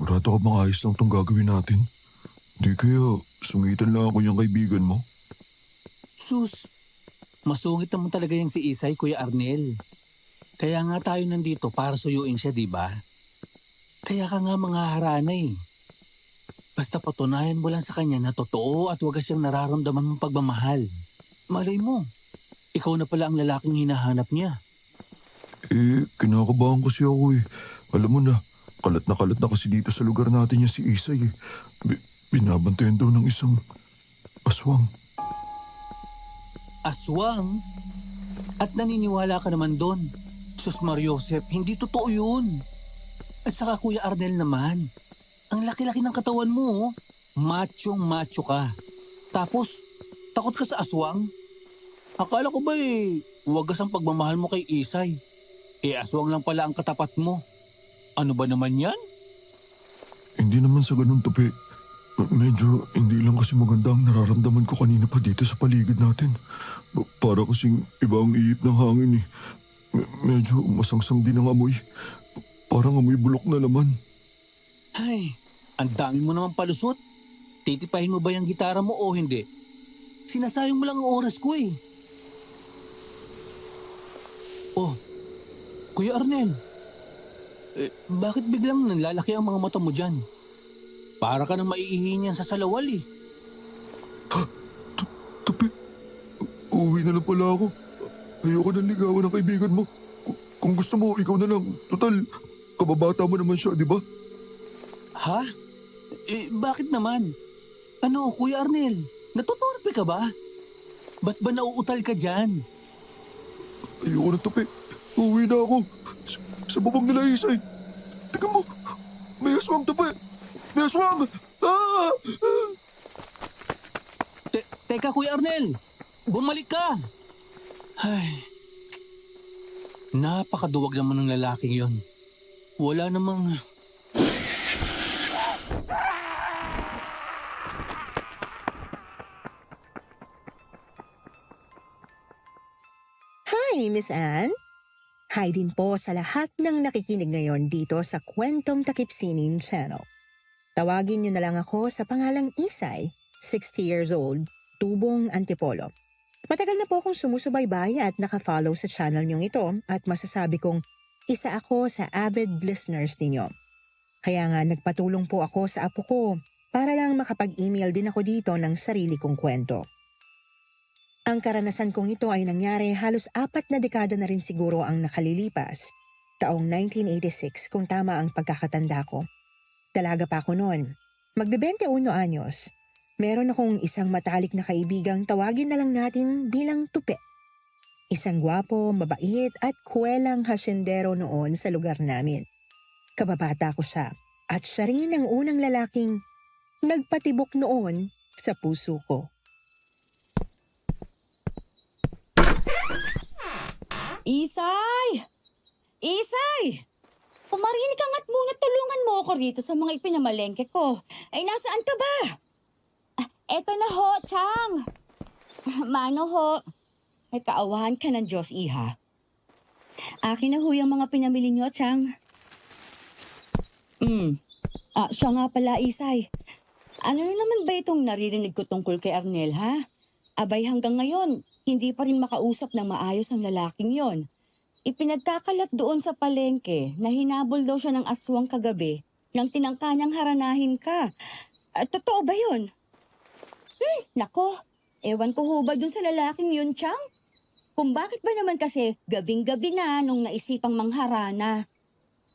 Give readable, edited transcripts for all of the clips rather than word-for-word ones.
Sigurado ka bang ayos lang itong gagawin natin? Di kaya sungitan lang ako yung kaibigan mo? Sus, masungit naman talaga yung si Isay, Kuya Arnel. Kaya nga tayo nandito para suyuin siya, di ba? Kaya ka nga mga haranay. Basta patunayan mo lang sa kanya na totoo at wagas siyang nararamdaman mong pagmamahal. Malay mo, ikaw na pala ang lalaking hinahanap niya. Kinakabahan kasi ako eh. Alam mo na kasi dito sa lugar natin yung si Isay eh. Binabantayan daw ng isang aswang. Aswang? At naniniwala ka naman doon. Sus Mariosep, hindi totoo yun. At saka Kuya Arnel naman, ang laki-laki ng katawan mo, oh. Machong-macho ka. Tapos, takot ka sa aswang? Akala ko ba wagas ang pagmamahal mo kay Isay. Aswang lang pala ang katapat mo. Ano ba naman yan? Hindi naman sa ganun Tupi. Medyo hindi lang kasi maganda ang nararamdaman ko kanina pa dito sa paligid natin. Para kasing iba ang iip ng hangin eh. Medyo masangsang din ang amoy. Parang amoy bulok na laman. Ay, ang dami mo naman palusot. Titipahin mo ba yung gitara mo o hindi? Sinasayang mo lang ang oras ko eh. Oh, Kuya Arnel. Bakit biglang nanlalaki ang mga mata mo dyan? Para ka nang maiihi niyan sa salawal eh. Tupi, uuwi na lang pala ako. Ayoko nang ligawan ng kaibigan mo. Kung gusto mo, ikaw na lang. Total, kababata mo naman siya, di ba? Ha? Bakit naman? Ano, Kuya Arnel? Natutorpe ka ba? Ba't ba nauutal ka dyan? Ayoko na Tupi. Uuwi na ako. Sa babang nila Isay. Tingnan mo, may aswang Tupi. May aswang! Ah! Teka Kuya Arnel, bumalik ka! Ay, napakaduwag naman ng lalaking yon. Wala namang... Hi, Miss Anne. Hi din po sa lahat ng nakikinig ngayon dito sa Kwentong Takip Sining Channel. Tawagin niyo na lang ako sa pangalang Isay, 60 years old, Tubong Antipolo. Matagal na po akong sumusubaybay at nakafollow sa channel niyong ito at masasabi kong isa ako sa avid listeners ninyo. Kaya nga nagpatulong po ako sa apo ko para lang makapag-email din ako dito ng sarili kong kwento. Ang karanasan kong ito ay nangyari halos 4 na dekada na rin siguro ang nakalilipas, taong 1986 kung tama ang pagkakatanda ko. Dalaga pa ako noon. Magbe-21 anyos. Meron akong isang matalik na kaibigang tawagin na lang natin bilang Tupi. Isang gwapo, mabait at kuwelang hasyendero noon sa lugar namin. Kababata ko siya at siya rin ang unang lalaking nagpatibok noon sa puso ko. Isay! Isay! Pumarinig ka nga't muna tulungan mo ako rito sa mga ipinamalengke ko. Ay, nasaan ka ba? Eto na ho, Chang. Mano ho. May kaawahan ka ng Diyos, Iha. Akin na ho yung mga pinamili nyo, Chang. Siya nga pala, Isay. Ano na naman ba itong naririnig ko tungkol kay Arnel, ha? Abay hanggang ngayon, hindi pa rin makausap ng maayos ang lalaking yon. Ipinagkakalat doon sa palengke na hinabol daw siya ng aswang kagabi nang tinangka niyang haranahin ka. Totoo ba yun? Nako, ewan ko ho ba dun sa lalaking yun, Chang? Kung bakit ba naman kasi gabing-gabi na nung naisipang mangharana.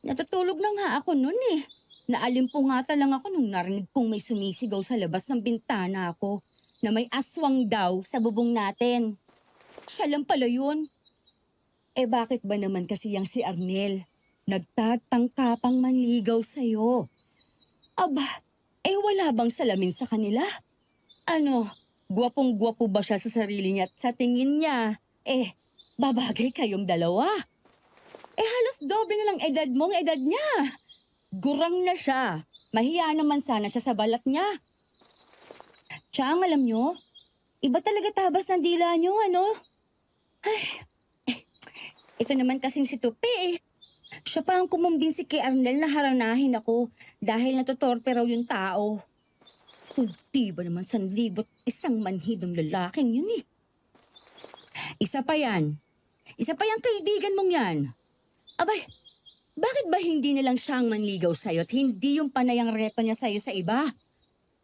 Natutulog na nga ako nun eh. Naalimpungatan lang ako nung narinig kong may sumisigaw sa labas ng bintana ako na may aswang daw sa bubong natin. Siya lang pala yun. Bakit ba naman kasi yang si Arnel nagtatangka pang manligaw sa'yo? Aba, wala bang salamin sa kanila? Ano, gwapong-gwapo ba siya sa sarili niya at sa tingin niya? Babagay kayong dalawa. Halos doble na lang edad mong edad niya. Gurang na siya. Mahiya naman sana siya sa balat niya. Chang, alam nyo, iba talaga tabas ng dila nyo, ano? Ito naman kasing si Tupi. Siya pa ang kumumbinsi kay Arnel na haranahin ako dahil natutorpe raw yung tao. Hindi ba naman sanlibot isang manhid ng lalaking yun eh. Isa pa yan. Isa pa yung kaibigan mong yan. Abay, bakit ba hindi nilang siyang manligaw sa'yo at hindi yung panayang reto niya sa'yo sa iba?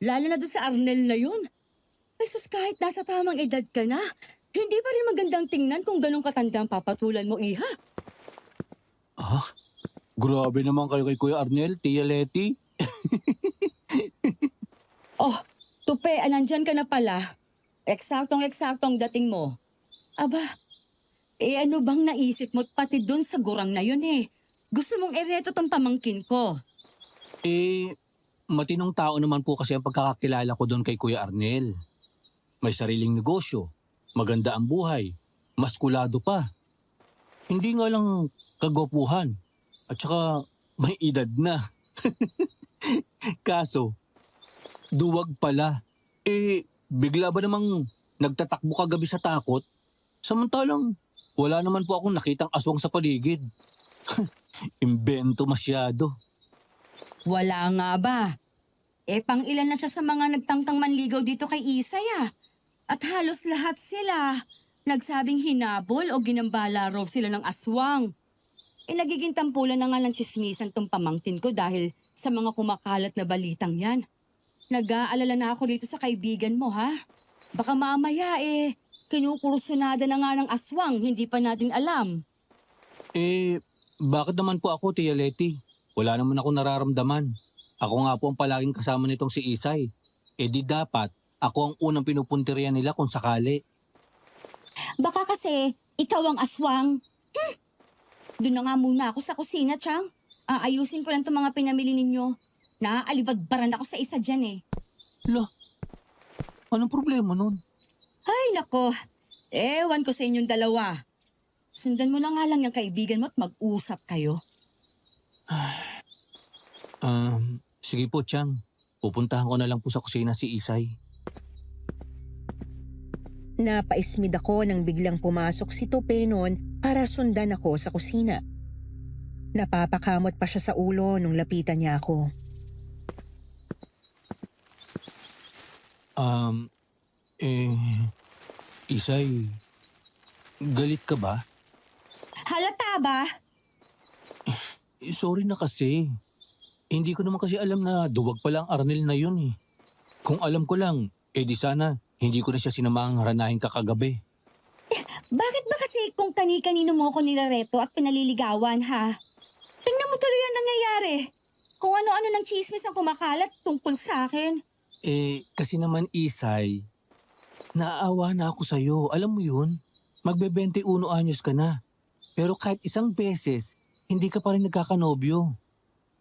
Lalo na doon sa Arnel na yun. Ay sus, kahit nasa tamang edad ka na, hindi pa rin magandang tingnan kung ganong katandang papatulan mo, iha. Ah, grabe naman kayo kay Kuya Arnel, Tia Leti. Oh, tupe, nandyan ka na pala. Eksaktong-eksaktong dating mo. Aba, ano bang naisip mo't pati dun sa gurang na yun eh? Gusto mong ereto tong pamangkin ko. Matinong tao naman po kasi ang pagkakakilala ko doon kay Kuya Arnel. May sariling negosyo, maganda ang buhay, maskulado pa. Hindi nga lang kagwapuhan, at saka may edad na. Kaso, duwag pala. Bigla ba namang nagtatakbo kagabi sa takot? Samantalang, wala naman po akong nakitang aswang sa paligid. Imbento masyado. Wala nga ba? Pang ilan na siya sa mga nagtangtang manligaw dito kay Isay ah. At halos lahat sila nagsabing hinabol o ginambala raw sila ng aswang. Nagiging tampulan na nga ng tsismisan tong pamangkin ko dahil sa mga kumakalat na balitang yan. Nag-aalala na ako dito sa kaibigan mo ha. Baka mamaya kinukursunada na nga ng aswang, hindi pa natin alam. Bakit naman po ako, Tia Leti? Wala naman ako nararamdaman. Ako nga po ang palaging kasama nitong si Isay. Di dapat, ako ang unang pinupuntirya nila kung sakali. Baka kasi ikaw ang aswang. Doon na nga muna ako sa kusina, Chang. Aayusin ko lang itong mga pinamili ninyo. Naaalibadbaran ako sa isa dyan eh. Lah, anong problema nun? Ay nako, ewan ko sa inyong dalawa. Sundan mo na nga lang yung kaibigan mo at mag-usap kayo. Sige po, Chang. Pupuntahan ko na lang po sa kusina si Isay. Napaismid ako nang biglang pumasok si Tope noon para sundan ako sa kusina. Napapakamot pa siya sa ulo nung lapitan niya ako. Isay, galit ka ba? Halata ba? Sorry na kasi. Hindi ko naman kasi alam na duwag pala ang Arnel na yun eh. Kung alam ko lang, di sana hindi ko na siya sinamahang haranahin kakagabi. Bakit ba kasi kung kani-kanino mo ako nilareto at pinaliligawan ha? Tingnan mo tuloy ang nangyayari. Kung ano-ano ng chismis ang kumakalat tungkol sa akin. Kasi naman Isay, naaawa na ako sa'yo. Alam mo yun, magbe-21 anyos ka na. Pero kahit isang beses, hindi ka pa rin nagkakanobyo.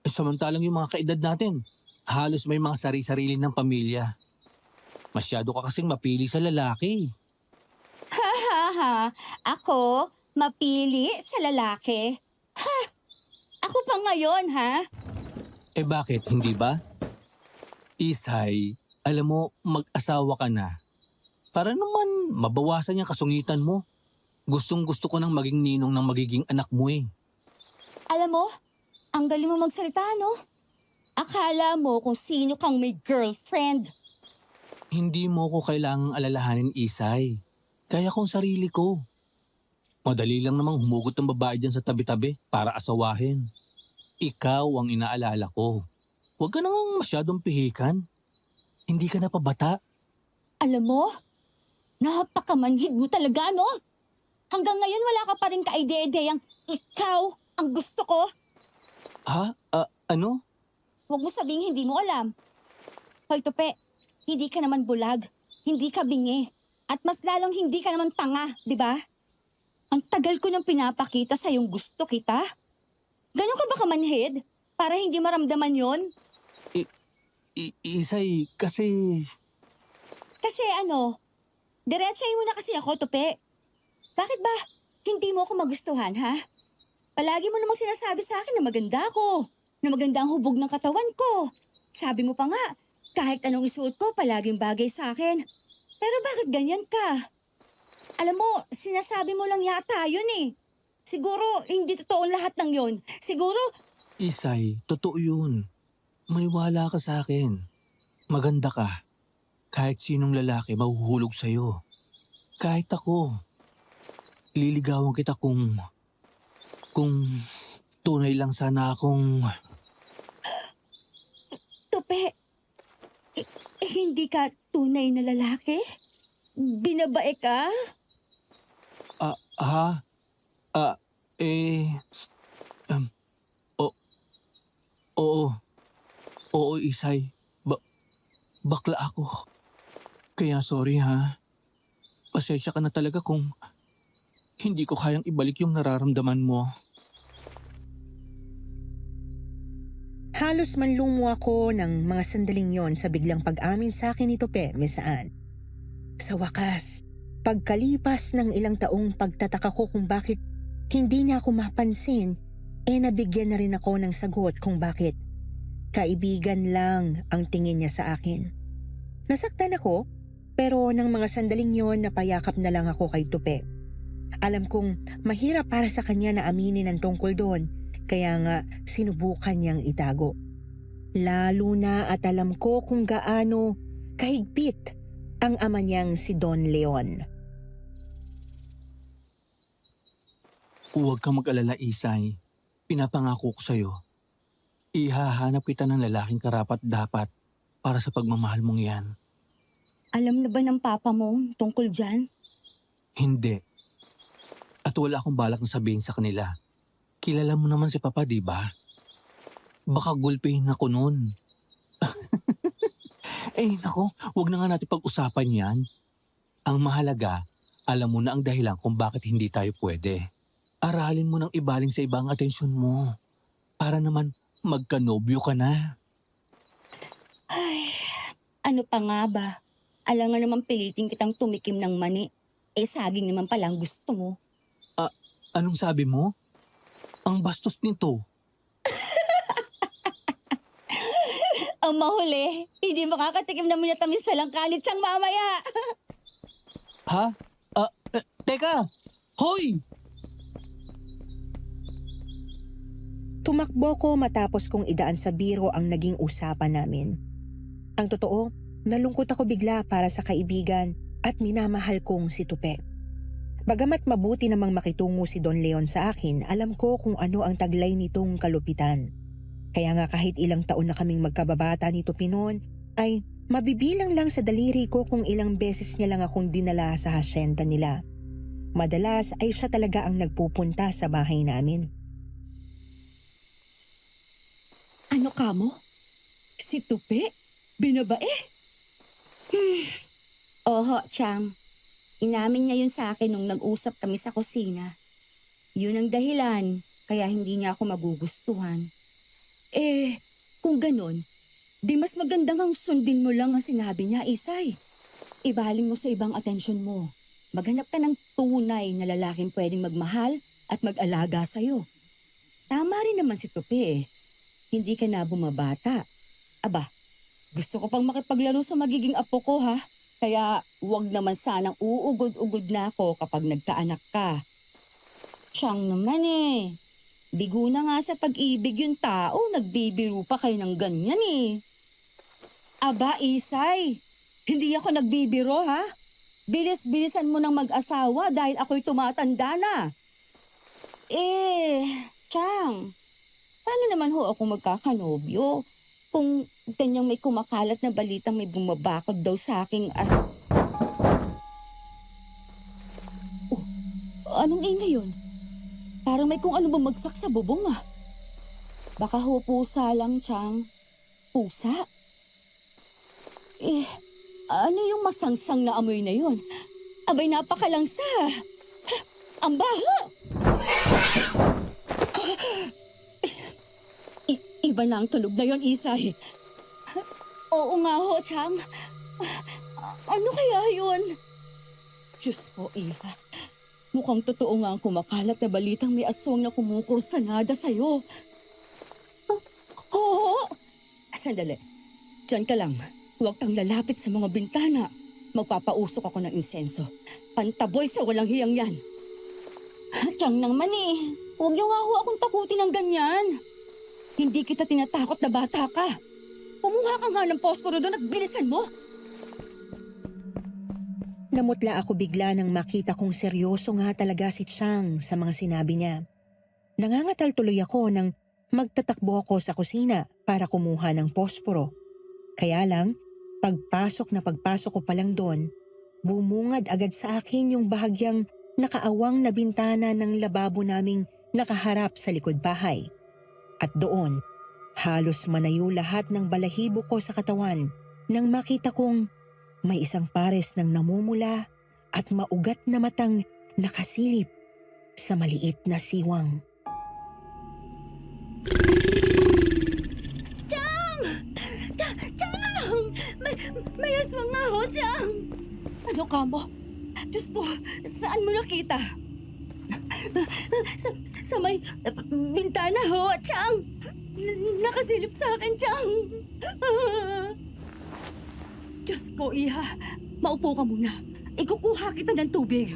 Samantalang yung mga kaedad natin, halos may mga sari-sarili ng pamilya. Masyado ka kasing mapili sa lalaki. Ha? Ako? Mapili sa lalaki? Ha? Ako pa ngayon, ha? Bakit, hindi ba? Isay, alam mo, mag-asawa ka na. Para naman mabawasan yung kasungitan mo. Gustong-gusto ko nang maging ninong ng magiging anak mo eh. Alam mo, ang galing mo magsalita, no? Akala mo kung sino kang may girlfriend. Hindi mo ko kailangang alalahanin, Isay. Kaya kong sarili ko. Madali lang namang humugot ng babae dyan sa tabi-tabi para asawahin. Ikaw ang inaalala ko. Huwag ka nang masyadong pihikan. Hindi ka na pabata. Alam mo, napakamanhid mo talaga, no? Hanggang ngayon wala ka pa rin ka-ide-ideyang ikaw ang gusto ko. Ha? Ano? Huwag mo sabing hindi mo alam. Hoy, Tope, hindi ka naman bulag, hindi ka bingi, at mas lalong hindi ka naman tanga, di ba? Ang tagal ko nang pinapakita sa yung gusto kita. Ganon ka ba kamanhid? Para hindi maramdaman yon? Isay, kasi... Kasi ano, diretsahin mo na kasi ako, Tope. Bakit ba hindi mo ako magustuhan, ha? Palagi mo namang sinasabi sa akin na maganda ako, na maganda ang hubog ng katawan ko. Sabi mo pa nga, kahit anong isuot ko, palaging bagay sa akin. Pero bakit ganyan ka? Alam mo, sinasabi mo lang yata yun eh. Siguro hindi totoo lahat ng yon. Siguro, Isay, totoo yun. Maniwala ka sa akin. Maganda ka. Kahit sinong lalaki mahuhulog sa'yo. Kahit ako. Liligawan kita kung tunay lang sana akong... Tupe, hindi ka tunay na lalaki? Binabae ka? Ha? Eh... Oo. Oo, Isay. Bakla ako. Kaya sorry ha. Pasensya ka na talaga kung hindi ko kayang ibalik yung nararamdaman mo. Halos manlumo ako ng mga sandaling yon sa biglang pag-amin sa akin ni Tope, Miss Anne. Sa wakas, pagkalipas ng ilang taong pagtataka ko kung bakit hindi niya ako mapansin, nabigyan na rin ako ng sagot kung bakit. Kaibigan lang ang tingin niya sa akin. Nasaktan ako, pero ng mga sandaling yon napayakap na lang ako kay Tope. Alam kong mahirap para sa kanya na aminin ang tungkol doon, kaya nga sinubukan niyang itago. Lalo na at alam ko kung gaano kahigpit ang ama niyang si Don Leon. Huwag kang mag-alala, Isay. Pinapangako ko sa'yo. Ihahanap kita ng lalaking karapat-dapat para sa pagmamahal mong yan. Alam na ba ng papa mo tungkol dyan? Hindi. At wala akong balak na sabihin sa kanila. Kilala mo naman si Papa, di ba? Baka gulpihin ako nun. Nako, wag na nga natin pag-usapan yan. Ang mahalaga, alam mo na ang dahilan kung bakit hindi tayo pwede. Aralin mo nang ibaling sa ibang atensyon mo. Para naman magkanobyo ka na. Ay, ano pa nga ba? Alam nga naman pilitin kitang tumikim ng mani. Saging naman pala ang gusto mo. Anong sabi mo? Ang bastos nito. Ang mahuli, hindi makakatikim na minatamis na lang kalit siyang mamaya. Ha? Teka! Hoy! Tumakbo ko matapos kong idaan sa biro ang naging usapan namin. Ang totoo, nalungkot ako bigla para sa kaibigan at minamahal kong si Tupe. Bagamat mabuti namang makitungo si Don Leon sa akin, alam ko kung ano ang taglay nitong kalupitan. Kaya nga kahit ilang taon na kaming magkababata ni Tupe noon, ay mabibilang lang sa daliri ko kung ilang beses niya lang akong dinala sa hasyenda nila. Madalas ay siya talaga ang nagpupunta sa bahay namin. Ano ka mo? Si Tupe? Binabae? Oho, Chang. Inamin niya yun sa akin nung nag-usap kami sa kusina. Yun ang dahilan, kaya hindi niya ako magugustuhan. Kung ganon, di mas magandang ang sundin mo lang ang sinabi niya, Isay. Ibaling mo sa ibang atensyon mo. Maghanap ka ng tunay na lalaking pwedeng magmahal at mag-alaga sa'yo. Tama rin naman si Tupe. Hindi ka na bumabata. Aba, gusto ko pang makipaglaro sa magiging apo ko ha. Kaya wag naman sanang uugod-ugod na ako kapag nagkaanak ka. Siyang naman bigo na nga sa pag-ibig yung tao, nagbibiro pa kayo ng ganyan Aba, Isay, hindi ako nagbibiro ha. Bilis-bilisan mo ng mag-asawa dahil ako'y tumatanda na. Chang, paano naman ho ako magkakanobyo? Kung ganyang may kumakalat na balitang may bumabakod daw sa aking anong ingay yun? Parang may kung ano bumagsak sa bubong Baka ho pusa lang, Chang. Pusa? Ano yung masangsang na amoy na yun? Abay, napakalangsa. Ang baho! Iba na ang tunog na yon, Isay. Oo nga ho, Chang. Ano kaya yun? Diyos ko, Iha. Mukhang totoo nga ang kumakalat na balitang may aswang na kumukursanada sa'yo. Oo! Sandali. Diyan ka lang. Huwag kang lalapit sa mga bintana. Magpapausok ako ng insenso. Pantaboy sa walang hiyang yan. Tiyang naman eh. Huwag niyo nga ho akong takutin ng ganyan. Hindi kita tinatakot na bata ka. Kumuha ka nga ng posporo doon at bilisan mo. Namutla ako bigla nang makita kong seryoso nga talaga si Chang sa mga sinabi niya. Nangangatal tuloy ako nang magtatakbo ako sa kusina para kumuha ng posporo. Kaya lang, pagpasok ko pa lang doon, bumungad agad sa akin yung bahagyang nakaawang na bintana ng lababo naming nakaharap sa likod bahay. At doon, halos manayo lahat ng balahibo ko sa katawan nang makita kong may isang pares ng namumula at maugat na matang nakasilip sa maliit na siwang. Chang! May aswang nga ho, Chang! Ano ka mo? Diyos ko, saan mo nakita? Sa may bintana ho, Chang! Nakasilip sa akin, Chang! Diyos ko, Iha. Maupo ka muna. Ikukuha kita ng tubig.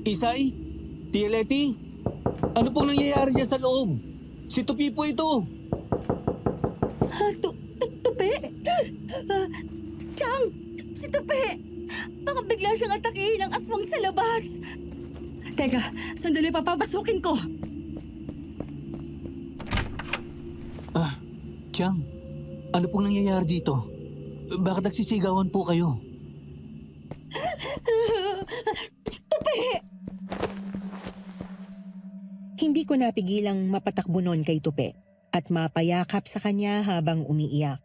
Isay? Tia Leti? Ano pong nangyayari dyan sa loob? Si Tupi po ito. Tupi? Chang! Si Tupi! Baka bigla siyang atakihin ng aswang sa labas. Teka, sandali papapasukin ko. Chang, ano pong nangyayari dito? Bakit nagsisigawan po kayo? Tupi! Hindi ko napigilang mapatakbo noon kay Tupi at mapayakap sa kanya habang umiiyak.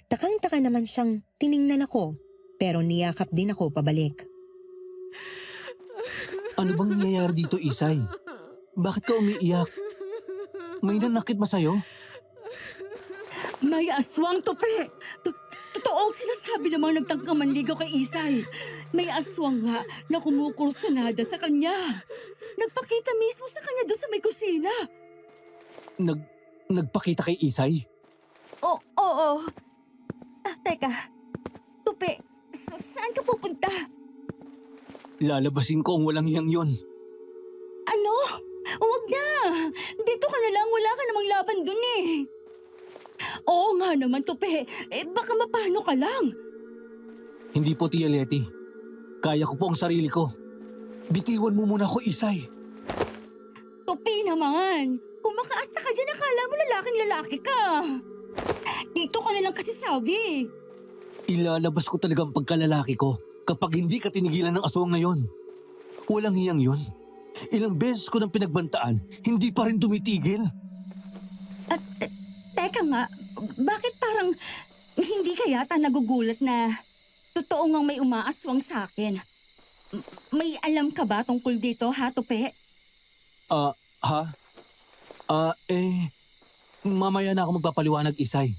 Takang-taka naman siyang tiningnan ako pero niyakap din ako pabalik. Ano bang nangyayari dito, Isay? Bakit ka umiiyak? May nanakit ba sa'yo? May aswang, Tupi! Totoo ang sinasabi ng mga nagtangkang manligaw kay Isay. May aswang nga na kumukursunada sa kanya. Nagpakita mismo sa kanya doon sa may kusina. Nagpakita kay Isay? Oo. Teka. Tupi, saan ka pupunta? Lalabasin ko ang walang hiyang yon. Ano? Huwag na. Dito ka na lang. Wala ka namang laban doon eh. Oo nga naman, Tupi. Baka mapano ka lang. Hindi po, Tia Leti. Kaya ko po ang sarili ko. Bitiwan mo muna ako, Isay. Tupi naman. Kung makaasta ka dyan, akala mo lalaking-lalaki ka. Dito ka na lang kasi sabi. Ilalabas ko talaga ang pagkalalaki ko kapag hindi ka tinigilan ng aswang na yon. Walang hiyang yon. Ilang beses ko nang pinagbantaan, hindi pa rin tumitigil. At teka nga, bakit parang hindi ka yata nagugulat na totoo ngang may umaaswang sa akin? May alam ka ba tungkol dito, ha, Tupi? Mamaya na ako magpapaliwanag, Isay.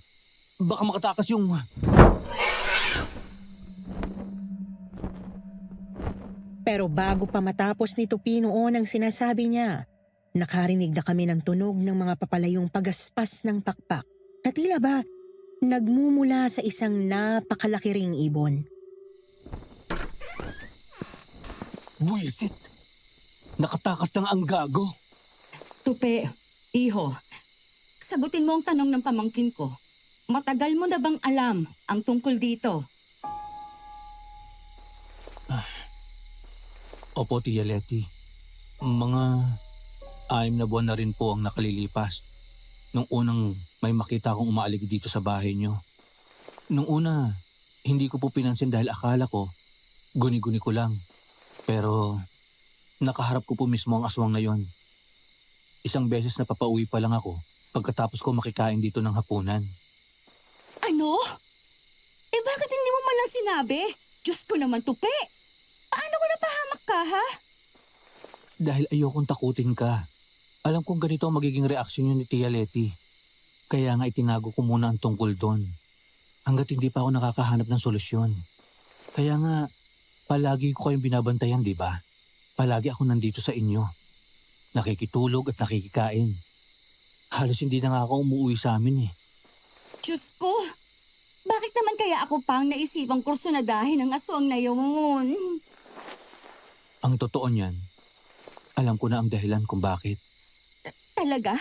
Baka makatakas yung... Pero bago pa matapos ni Tupi noon ang sinasabi niya, nakarinig na kami ng tunog ng mga papalayong pagaspas ng pakpak na tila ba nagmumula sa isang napakalaki ring ibon. Buisit! Nakatakas ng ang gago. Tupi, iho, sagutin mo ang tanong ng pamangkin ko. Matagal mo na bang alam ang tungkol dito? Opo, Tia Leti. Mga 6 na buwan na rin po ang nakalilipas. Nung unang may makita akong umaalig dito sa bahay niyo. Nung una, hindi ko po pinansin dahil akala ko, guni-guni ko lang. Pero nakaharap ko po mismo ang aswang na yon. Isang beses napapauwi pa lang ako pagkatapos ko makikain dito ng hapunan. Ano? Bakit hindi mo man lang sinabi? Diyos ko naman, Tupi! Paano ko napahamak ka, ha? Dahil ayokong takutin ka. Alam kong ganito ang magiging reaksyon niyo ni Tia Leti. Kaya nga itinago ko muna ang tungkol doon. Hanggat hindi pa ako nakakahanap ng solusyon. Kaya nga, palagi ko kayong binabantayan, di ba? Palagi ako nandito sa inyo. Nakikitulog at nakikikain. Halos hindi na nga ako umuwi sa amin eh. Diyos ko! Bakit naman kaya ako pang naisipang kursunadahin ng aswang na yun? Ang totoo niyan, alam ko na ang dahilan kung bakit. Talaga?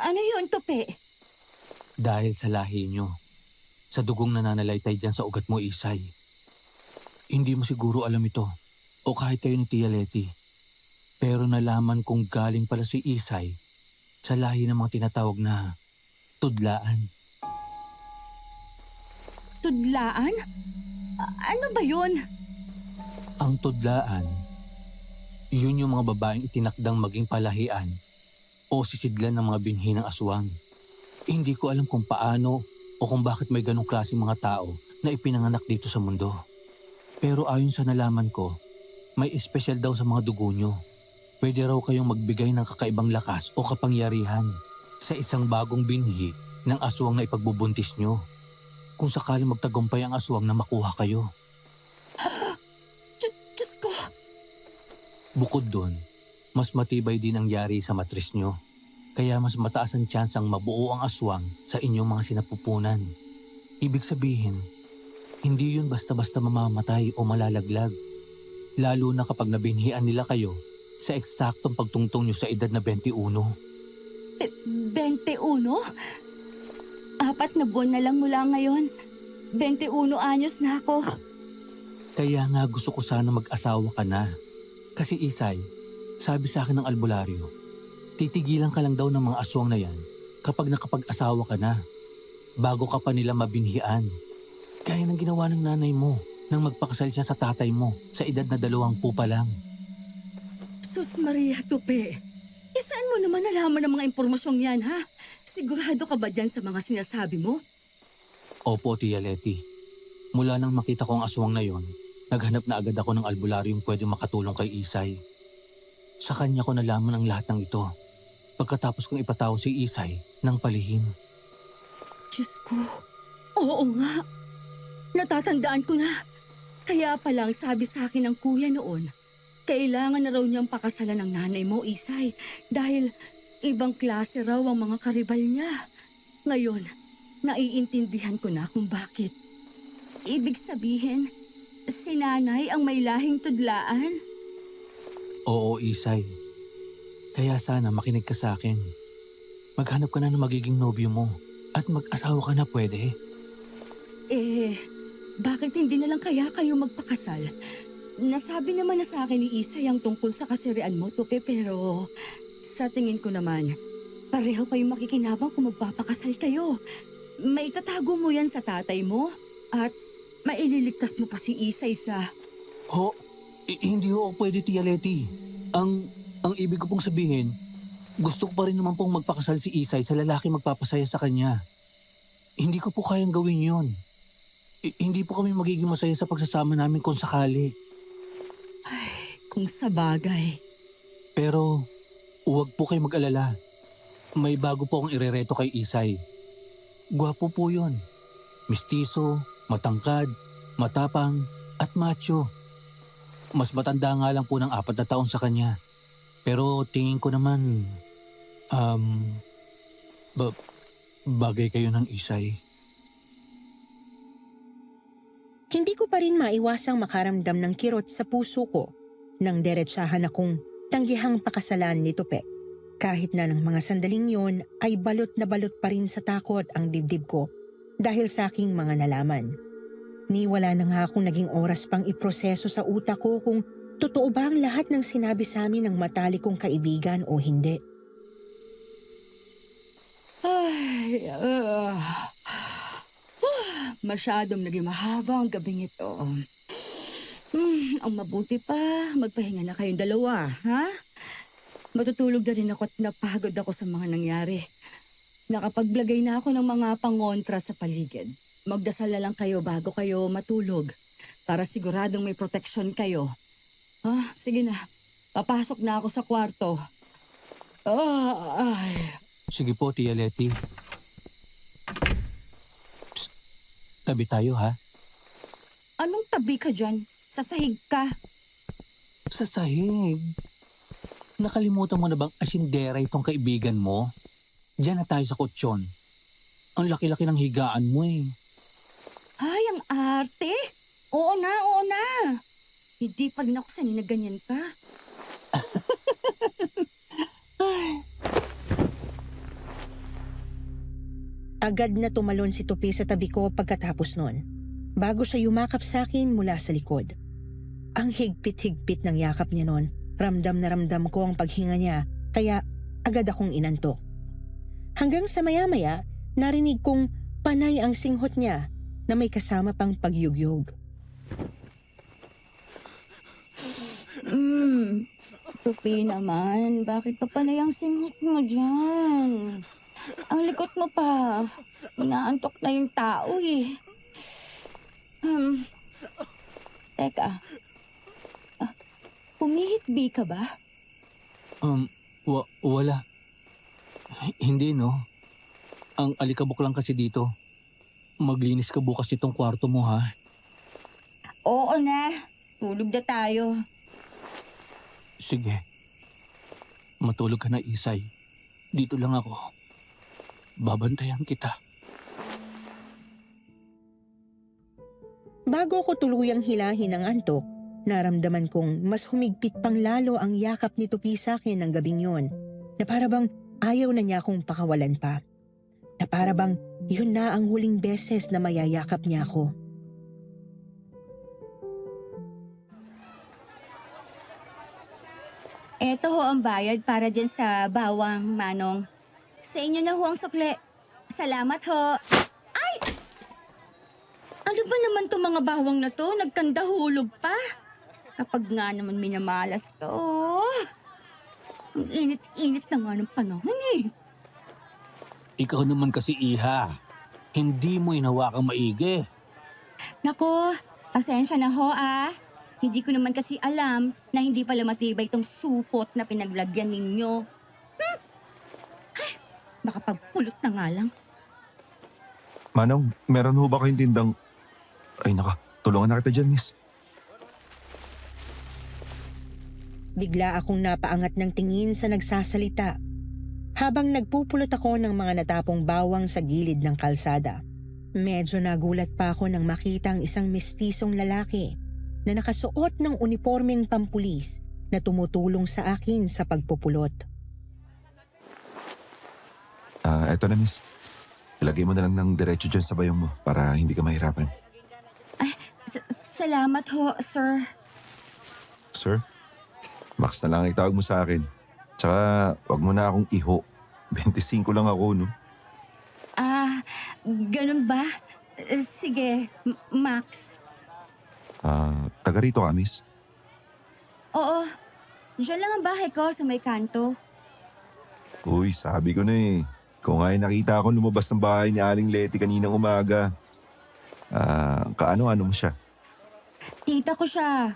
Ano yun, Tupi? Dahil sa lahi niyo. Sa dugong nananalaytay dyan sa ugat mo, Isay. Hindi mo siguro alam ito, o kahit kayo ni Tia Leti. Pero nalaman kong galing pala si Isay sa lahi ng mga tinatawag na tudlaan. Tudlaan? Ano ba yun? Ang tudlaan, yun yung mga babaeng itinakdang maging palahian o sisidlan ng mga binhi ng aswang. Hindi ko alam kung paano o kung bakit may ganong klaseng mga tao na ipinanganak dito sa mundo. Pero ayon sa nalaman ko, may espesyal daw sa mga dugo nyo. Pwede raw kayong magbigay ng kakaibang lakas o kapangyarihan sa isang bagong binhi ng aswang na ipagbubuntis nyo. Kung sakaling magtagumpay ang aswang na makuha kayo. Diyos ko! Bukod doon, mas matibay din ang yari sa matris nyo. Kaya mas mataas ang tsansang mabuo ang aswang sa inyong mga sinapupunan. Ibig sabihin, hindi yun basta-basta mamamatay o malalaglag. Lalo na kapag nabinhian nila kayo sa eksaktong pagtungtong nyo sa edad na 21. 21? 4 na buwan na lang mula ngayon. 21 anyos na ako. Kaya nga gusto ko sana mag-asawa ka na. Kasi Isay, sabi sa akin ng albularyo, titigilan ka lang daw ng mga aswang na yan kapag nakapag-asawa ka na, bago ka pa nila mabinhian. Kaya ng ginawa ng nanay mo nang magpakasal siya sa tatay mo sa edad na 20 pa lang. Sus Maria Tupi, saan mo naman nalaman ang mga impormasyong yan, ha? Sigurado ka ba dyan sa mga sinasabi mo? Opo, Tia Leti. Mula nang makita ko ang aswang na yon, naghanap na agad ako ng albularyong pwedeng makatulong kay Isay. Sa kanya ko nalaman ang lahat ng ito pagkatapos kong ipataw si Isay ng palihim. Diyos ko, oo nga. Natatandaan ko na. Kaya palang sabi sa akin ng kuya noon, kailangan na raw niyang pakasalan ng nanay mo, Isay, dahil ibang klase raw ang mga karibal niya. Ngayon, naiintindihan ko na kung bakit. Ibig sabihin, si nanay ang may lahing tudlaan? Oo, Isay. Kaya sana makinig ka sa akin. Maghanap ka na ng magiging nobyo mo at mag-asawa ka na pwede. Bakit hindi na lang kaya kayo magpakasal? Nasabi naman na sa akin ni Isay ang tungkol sa kasirian mo, Tupe, pero sa tingin ko naman, pareho kayong makikinabang kung magpapakasal kayo. Maitatago mo yan sa tatay mo at maililigtas mo pa si Isay sa... Hindi ho pwede, Tia Leti. Ang ibig ko pong sabihin, gusto ko pa rin naman pong magpakasal si Isay sa lalaki magpapasaya sa kanya. Hindi ko po kayang gawin yun. Hindi po kami magiging masaya sa pagsasama namin kung sakali. Kung sa bagay. Pero huwag po kayo mag-alala. May bago po akong irereto kay Isay. Gwapo po yun. Mistiso, matangkad, matapang, at macho. Mas matanda nga lang po ng 4 na taon sa kanya. Pero tingin ko naman, bagay kayo ng Isay. Hindi ko pa rin maiwasang makaramdam ng kirot sa puso ko nang diretsahan akong tanggihang pakasalan ni Tupe. Kahit na ng mga sandaling yon ay balot na balot pa rin sa takot ang dibdib ko dahil sa aking mga nalaman. Ni wala na nga akong naging oras pang iproseso sa utak ko kung totoo ba ang lahat ng sinabi sa amin ng matalik kong kaibigan o hindi. Masyadong naging mahaba ang gabing ito. Ang mabuti pa, magpahinga na kayong dalawa, ha? Matutulog na rin ako at napagod ako sa mga nangyari. Nakapaglagay na ako ng mga pangontra sa paligid. Magdasal na lang kayo bago kayo matulog para siguradong may proteksyon kayo. Sige na. Papasok na ako sa kwarto. Sige po, Tia Leti. Psst, tabi tayo ha. Anong tabi ka dyan? Sa sahig ka. Sa sahig. Nakalimutan mo na bang asindera itong kaibigan mo? Diyan na tayo sa kutsyon. Ang laki-laki ng higaan mo eh. Ay, ang arte. Oo na, oo na. Hindi pa rin ako sanay na ganyan ka. Agad na tumalon si Tupi sa tabi ko pagkatapos nun, bago siya yumakap sa akin mula sa likod. Ang higpit-higpit ng yakap niya nun, ramdam na ramdam ko ang paghinga niya, kaya agad akong inantok. Hanggang sa maya-maya, narinig kong panay ang singhot niya na may kasama pang pagyugyog. Tupi naman, bakit pa panay ang singhot mo dyan? Ang likot mo pa. Inaantok na yung tao eh. Teka. Humihikbi ka ba? Wala. Hindi, no? Ang alikabok lang kasi dito. Maglinis ka bukas itong kwarto mo, ha? Oo na. Tulog na tayo. Sige. Matulog ka na, Isay. Dito lang ako. Babantayan kita. Bago ko tuluyang hilahin ang antok, naramdaman kong mas humigpit pang lalo ang yakap ni Tupi sa akin ng gabing yon, na parabang ayaw na niya akong pakawalan pa. Na parabang yun na ang huling beses na mayayakap niya ako. Eto ho ang bayad para dyan sa bawang, Manong. Sa inyo na ho ang sukle. Salamat ho. Ay! Ano ba naman to mga bawang na to? Nagkandahulog pa. Kapag nga naman minamalas ka, oh. Ang init-init na nga ng panahon eh. Ikaw naman kasi, Iha. Hindi mo inawakang maigi. Nako, pasensya na ho ah. Hindi ko naman kasi alam na hindi pala matibay itong supot na pinaglagyan ninyo. Ay, baka pagpulot na nga lang. Manong, meron ho ba kayong tindang... Ay naka, tulungan na kita dyan, miss. Bigla akong napaangat ng tingin sa nagsasalita habang nagpupulot ako ng mga natapong bawang sa gilid ng kalsada. Medyo nagulat pa ako nang makita ang isang mestisong lalaki na nakasuot ng unipormeng pampulis na tumutulong sa akin sa pagpupulot. Eto na, miss. Ilagay mo na lang ng diretso dyan sa bayong mo para hindi ka mahirapan. Salamat ho, sir. Sir, Max na lang ang itawag mo sa akin. Tsaka, wag mo na akong iho. 25 lang ako, no? Ganun ba? Sige, Max. Taga rito ka, miss? Oo, diyan lang ang bahay ko sa may kanto. Uy, sabi ko na eh. Kung nga nakita ko lumabas ng bahay ni Aling Leti kaninang umaga. Kaano-ano mo siya? Tita ko siya.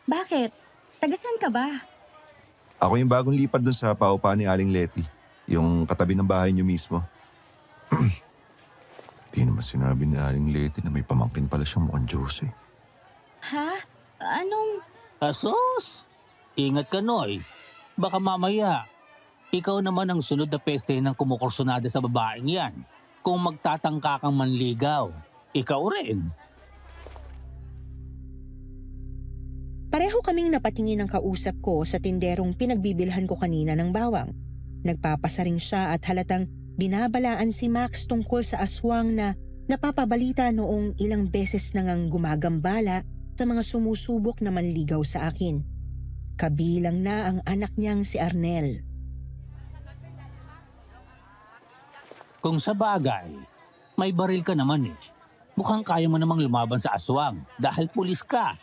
Bakit? Tagasan ka ba? Ako yung bagong lipad dun sa paupa ni Aling Leti. Yung katabi ng bahay niyo mismo. Di naman sinabi ni Aling Leti na may pamangkin pala siyang mukhang Diyos eh. Ha? Anong... Asos! Ingat ka, Noy. Baka mamaya, ikaw naman ang sunod na peste ng kumukursonada sa babaeng yan. Kung magtatangka kang manligaw, ikaw rin. Pareho kaming napatingin ng kausap ko sa tinderong pinagbibilhan ko kanina ng bawang. Nagpapasaring siya at halatang binabalaan si Max tungkol sa aswang na napapabalita noong ilang beses nang gumagambala sa mga sumusubok na manligaw sa akin. Kabilang na ang anak niyang si Arnel. Kung sa bagay, may baril ka naman eh. Mukhang kaya mo namang lumaban sa aswang dahil pulis ka.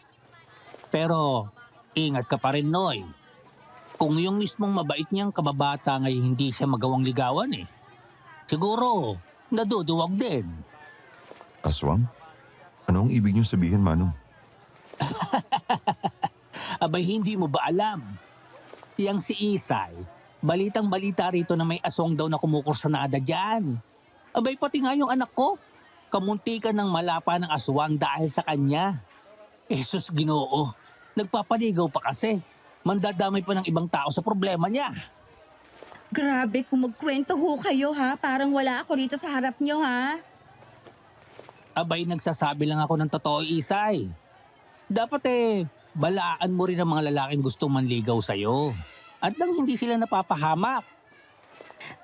Pero ingat ka pa rin, Noy. Kung yung mismong mabait niyang kababata ngay hindi siya magawang ligawan eh. Siguro, naduduwag din. Aswang? Ano ang ibig niyong sabihin, Manong? Abay, hindi mo ba alam? Yang si Isay, balitang-balita rito na may aswang daw na kumukursanada dyan. Abay, pati nga yung anak ko. Kamuntikan ng malapa ng aswang dahil sa kanya. Jesus Ginoo, nagpapaligaw pa kasi. Mandadamay pa ng ibang tao sa problema niya. Grabe kung magkwento ho kayo ha. Parang wala ako rito sa harap nyo ha. Abay, nagsasabi lang ako ng totoo, Isay. Dapat balaan mo rin ang mga lalaking gustong manligaw sa'yo. At nang hindi sila napapahamak.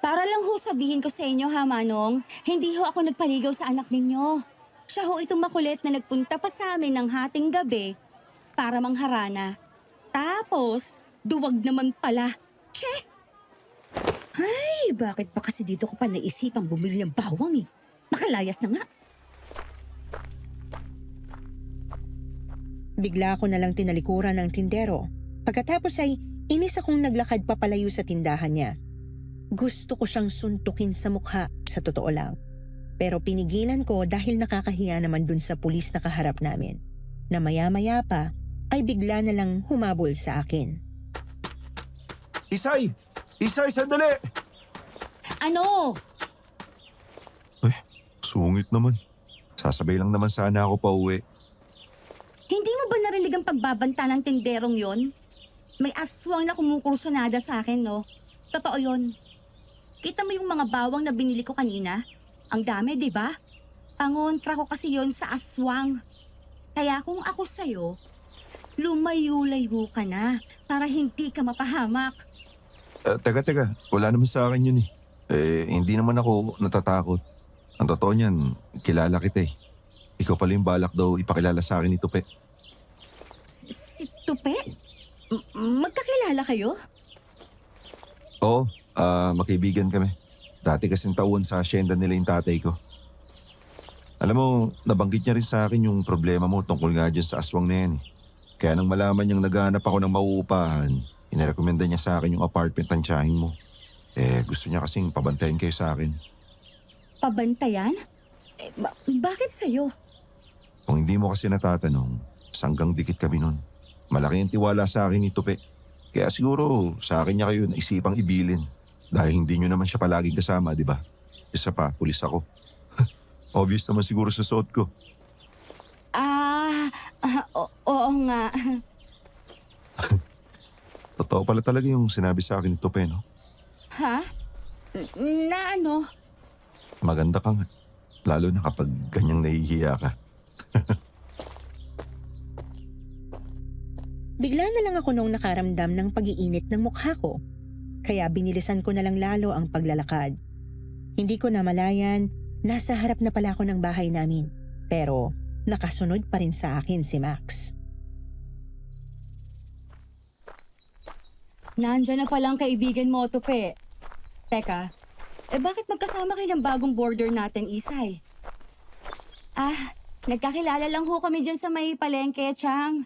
Para lang ho sabihin ko sa inyo ha, Manong, hindi ho ako nagpaligaw sa anak ninyo. Siya ho itong makulit na nagpunta pa sa amin ng hating gabi para mangharana. Tapos, duwag naman pala. Che! Ay, bakit pa kasi dito ko pa naisipang bumili ng bawang eh? Makalayas na nga. Bigla ko na lang tinalikuran ng tindero. Pagkatapos ay inis akong naglakad papalayo sa tindahan niya. Gusto ko siyang suntukin sa mukha, sa totoo lang. Pero pinigilan ko dahil nakakahiya naman dun sa pulis na kaharap namin. Na maya-maya pa ay bigla na lang humabol sa akin. Isay! Isay, sandali! Ano? Sungit naman. Sasabay lang naman sana ako pa uwi. Hindi mo ba narinig ang pagbabanta ng tinderong yon? May aswang na kumukursunada sa akin, no? Totoo yon. Kita mo yung mga bawang na binili ko kanina? Ang dami, di ba? Pangontra ko kasi yon sa aswang. Kaya kung ako sa'yo, lumayo-layo ka na para hindi ka mapahamak. Teka. Wala naman sa akin yun eh. Hindi naman ako natatakot. Ang totoo niyan, kilala kita eh. Ikaw pala yung balak daw ipakilala sa akin ni Tupe. Si Tupe? Magkakilala kayo? Oo, magkaibigan kami. Dati kasing tauhan sa asyenda nila yung tatay ko. Alam mo, nabanggit niya rin sa akin yung problema mo tungkol nga dyan sa aswang na yan eh. Kaya nang malaman niyang naghahanap ako ng mauupahan, inirekomenda niya sa akin yung apartment ng tiyahin mo. Gusto niya kasing pabantayan kayo sa akin. Pabantayan? Bakit sa'yo? Kung hindi mo kasi natatanong, sanggang dikit kami nun. Malaki ang tiwala sa akin ni Tupe. Kaya siguro sa akin niya kayo naisipang ibilin. Dahil hindi niyo naman siya palaging kasama, di ba? Isa pa, pulis ako. Obvious naman siguro sa suot ko. Oo nga. Totoo pala talaga yung sinabi sa akin ni Tupe, no? Ha? Na ano? Maganda ka nga. Lalo na kapag ganyang nahihiya ka. Bigla na lang ako nung nakaramdam ng pag-iinit ng mukha ko. Kaya binilisan ko na lang lalo ang paglalakad. Hindi ko namalayan, nasa harap na pala ako ng bahay namin. Pero nakasunod pa rin sa akin si Max. Nandyan na palang kaibigan mo, Tupe. Teka, bakit magkasama kayo ng bagong border natin, Isay? Nagkakilala lang ho kami dyan sa may palengke, Chang.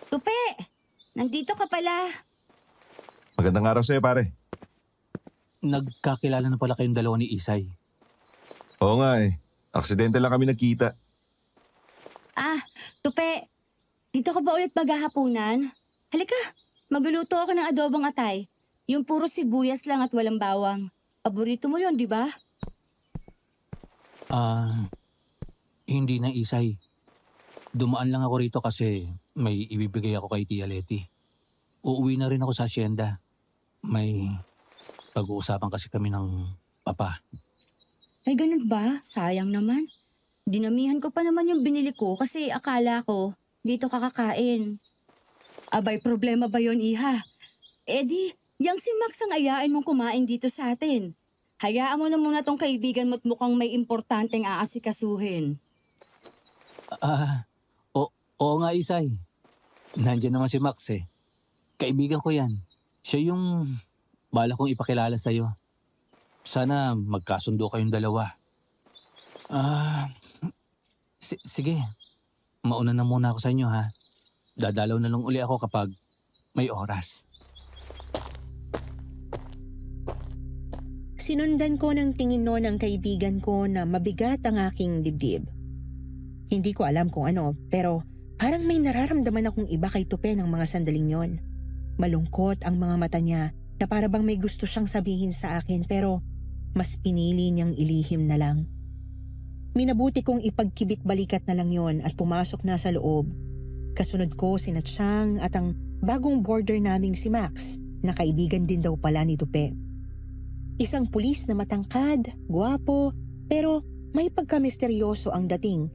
Tupe, nandito ka pala. Magandang araw sa'yo, pare. Nagkakilala na pala kayong dalawa ni Isay. Oo nga eh. Aksidente lang kami nagkita. Tupe, dito ka ba ulit maghahapunan? Halika, magluluto ako ng adobong atay. Yung puro sibuyas lang at walang bawang. Paborito mo yun, di ba? Hindi na Isay. Dumaan lang ako rito kasi may ibibigay ako kay Tia Leti. Uuwi na rin ako sa asyenda. May pag-uusapan kasi kami ng papa. Ay, ganun ba? Sayang naman. Dinamihan ko pa naman yung binili ko kasi akala ko dito kakakain. Abay, problema ba yon, Iha? Yang si Max ang ayain mong kumain dito sa atin. Hayaan mo na muna tong kaibigan mo't mukhang may importanteng aasikasuhin. Oo nga Isay. Nandiyan naman si Max eh. Kaibigan ko yan. Siya yung bala kong ipakilala sa'yo. Sana magkasundo kayong dalawa. Sige. Mauna na muna ako sa inyo ha. Dadalaw na lang uli ako kapag may oras. Sinundan ko ng tingin no ng kaibigan ko na mabigat ang aking dibdib. Hindi ko alam kung ano, pero parang may nararamdaman akong iba kay Tupe ng mga sandaling yon. Malungkot ang mga mata niya na para bang may gusto siyang sabihin sa akin pero mas pinili niyang ilihim na lang. Minabuti kong ipagkibit balikat na lang yon at pumasok na sa loob. Kasunod ko si Chang at ang bagong border naming si Max na kaibigan din daw pala ni Tupe. Isang pulis na matangkad, gwapo, pero may pagka-misteryoso ang dating.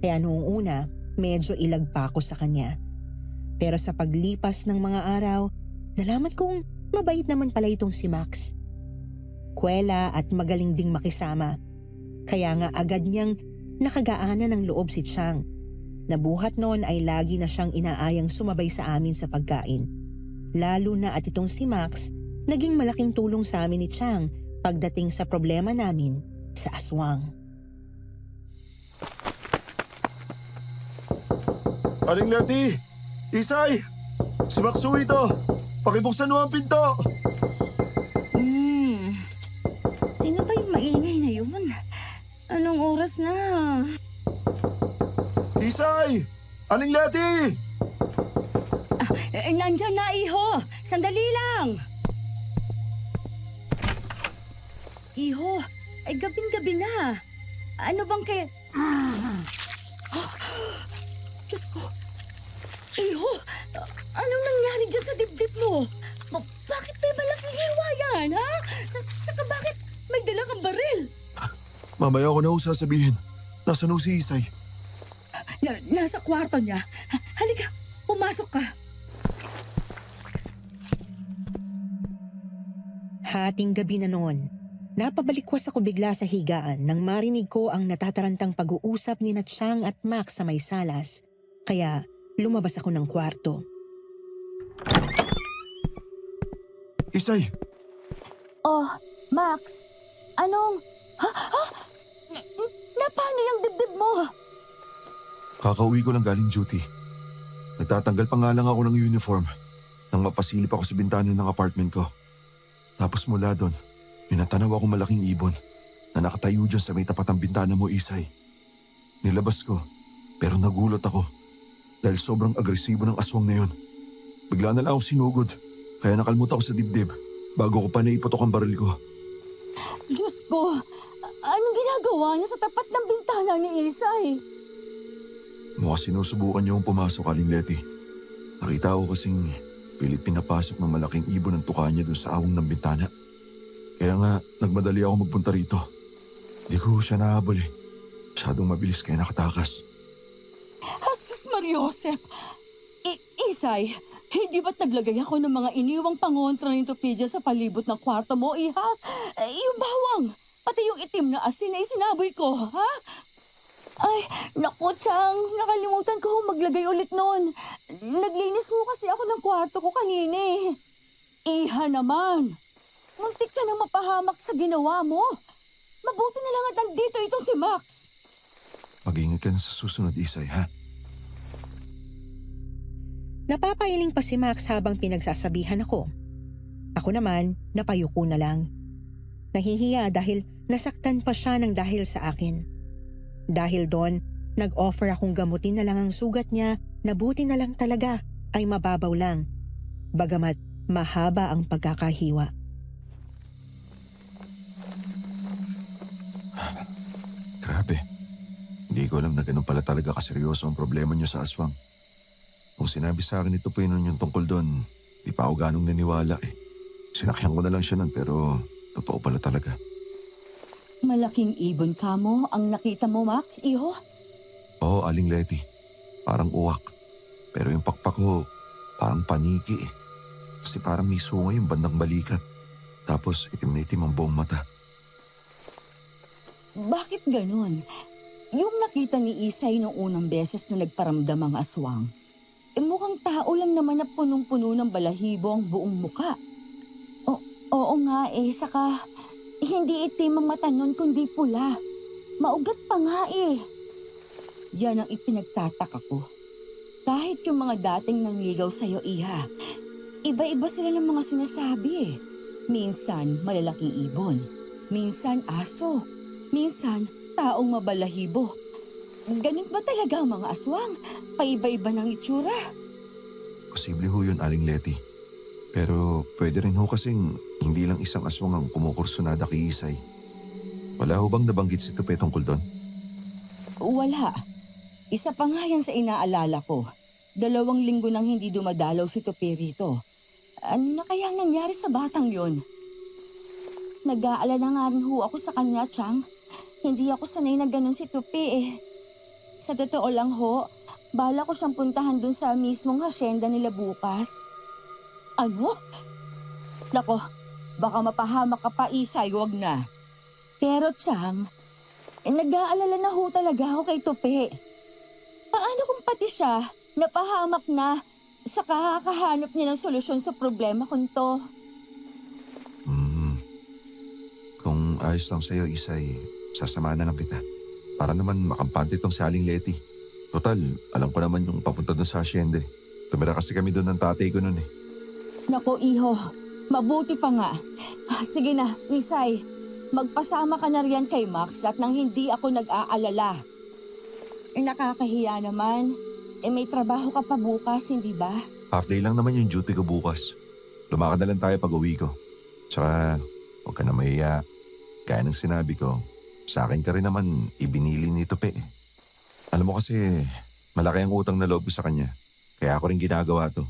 Kaya noong una, medyo ilag pa ako sa kanya. Pero sa paglipas ng mga araw, nalaman kong mabait naman pala itong si Max. Kwela at magaling ding makisama. Kaya nga agad niyang nakagaanan ng loob si Chang. Nabuhat noon ay lagi na siyang inaayang sumabay sa amin sa pagkain. Lalo na at itong si Max, naging malaking tulong sa amin ni Chang pagdating sa problema namin sa aswang. Aling Letty! Isay! Si Maxu ito! Pakibuksan mo ang pinto! Sino ba yung maingay na yun? Anong oras na? Isay! Aling Letty! Nandyan na, Iho! Sandali lang! Iho, ay gabing-gabi na. Ano bang Diyos ko! Iho, anong nangyari dyan sa dibdib mo? Bakit may malaking hiwa yan, ha? Saka bakit may dala kang baril? Mamaya ko na ho sasabihin. Nasaan ho si Isay? Nasa kwarto niya. Halika, pumasok ka. Hating gabi na noon, napabalikwas ako bigla sa higaan nang marinig ko ang natatarantang pag-uusap ni Chang at Max sa may salas. Kaya lumabas ako ng kwarto. Isay! Oh, Max, anong... Paano yung dibdib mo? Kakauwi ko lang galing duty. Nagtatanggal pa nga lang ako ng uniform nang mapasilip ako sa bintana ng apartment ko. Tapos mula doon, minatanaw ako malaking ibon na nakatayo dyan sa may tapat ng bintana mo, Isay. Nilabas ko, pero nagulat ako dahil sobrang agresibo ng aswang na yun. Bigla na lang ako sinugod, kaya nakalmut ako sa dibdib bago ko pa naiputok ang baril ko. Diyos ko, anong ginagawa niya sa tapat ng bintana ni Isay? Mukha sinusubukan niyo akong pumasok, Aling Letty. Nakita ko kasing pilit pinapasok ng malaking ibon ng tuka niya doon sa awang ng bintana. Kaya nga, nagmadali ako magpunta rito. Di ko siya nahabol eh. Masyadong mabilis kaya nakatakas. Jesus Mariosep! Isay, hindi ba't naglagay ako ng mga iniwang pangontra ng Topedia sa palibot ng kwarto mo, Iha? Yung bawang, pati yung itim na asin ay sinaboy ko, ha? Ay, naku, Chang, nakalimutan ko maglagay ulit noon. Naglinis mo kasi ako ng kwarto ko kanina eh. Iha naman, muntik ka nang mapahamak sa ginawa mo. Mabuti na lang at nandito itong si Max. Mag-ingat ka na sa susunod, Isay, ha? Napapailing pa si Max habang pinagsasabihan ako. Ako naman, napayuko na lang. Nahihiya dahil nasaktan pa siya ng dahil sa akin. Dahil doon, nag-offer akong gamutin na lang ang sugat niya na buti na lang talaga ay mababaw lang. Bagamat mahaba ang pagkakahiwa. Grabe. Hindi ko alam na ganun pala talaga kaseryoso ang problema niyo sa aswang. Kung sinabi sa akin ito po yun yung tungkol doon, di pa ako ganong naniwala eh. Sinakyan ko na lang siya nun pero totoo pala talaga. Malaking ibon ka mo ang nakita mo, Max, Iho? Oo, Aling Letty. Parang uwak. Pero yung pakpak ko, parang paniki eh. Kasi parang may sunga yung bandang balikat. Tapos itim na itim ang buong mata. Bakit ganun? Yung nakita ni Isay noong unang beses na nagparamdam ang aswang, mukhang tao lang naman na punong-puno ng balahibo ang buong muka. Oo nga saka hindi itim ang mata nun kundi pula. Maugat pa nga eh. Yan ang ipinagtataka ko. Kahit yung mga dating nangligaw sa'yo, Iha, iba-iba sila ng mga sinasabi eh. Minsan malalaking ibon, minsan aso, minsan taong mabalahibo. Ganun ba talaga ang mga aswang? Paiba-iba ng itsura. Posible ho yun, Aling Letty. Pero pwede rin ho kasing hindi lang isang aswang ang kumukursunada kay Isay. Wala ho bang nabanggit si Tupe tungkol doon? Wala. Isa pa nga yan sa inaalala ko. 2 linggo nang hindi dumadalaw si Tupe rito. Ano na kaya nangyari sa batang yon? Nag-aalala nga rin ho ako sa kanya, Chang. Hindi ako sanay na ganun si Tupe eh. Sa totoo lang ho, Bala ko siyang puntahan dun sa mismong hasyenda nila bukas. Ano? Nako, baka mapahamak ka pa, Isay, wag na. Pero Chang, nag-aalala na ho talaga ako kay Tupi. Paano kung pati siya napahamak na sa kakahanap niya ng solusyon sa problema kung to? Kung ayos lang sa'yo, Isay, sasamahan na lang kita. Para naman makampante itong si Aling Leti. Total, alam ko naman yung papunta dun sa asyende. Tumira kasi kami dun ng tatay ko nun eh. Nako, Iho, mabuti pa nga. Sige na, Isay, magpasama ka na riyan kay Max at nang hindi ako nag-aalala. Nakakahiya naman. May trabaho ka pa bukas, hindi ba? Half day lang naman yung duty ko bukas. Lumakad na lang tayo pag uwi ko. Tsaka, huwag ka na mahiya. Gaya ng sinabi ko, sa akin ka rin naman ibinili ni Tupi eh. Alam mo kasi, malaki ang utang na loob ko sa kanya. Kaya ako rin ginagawa to.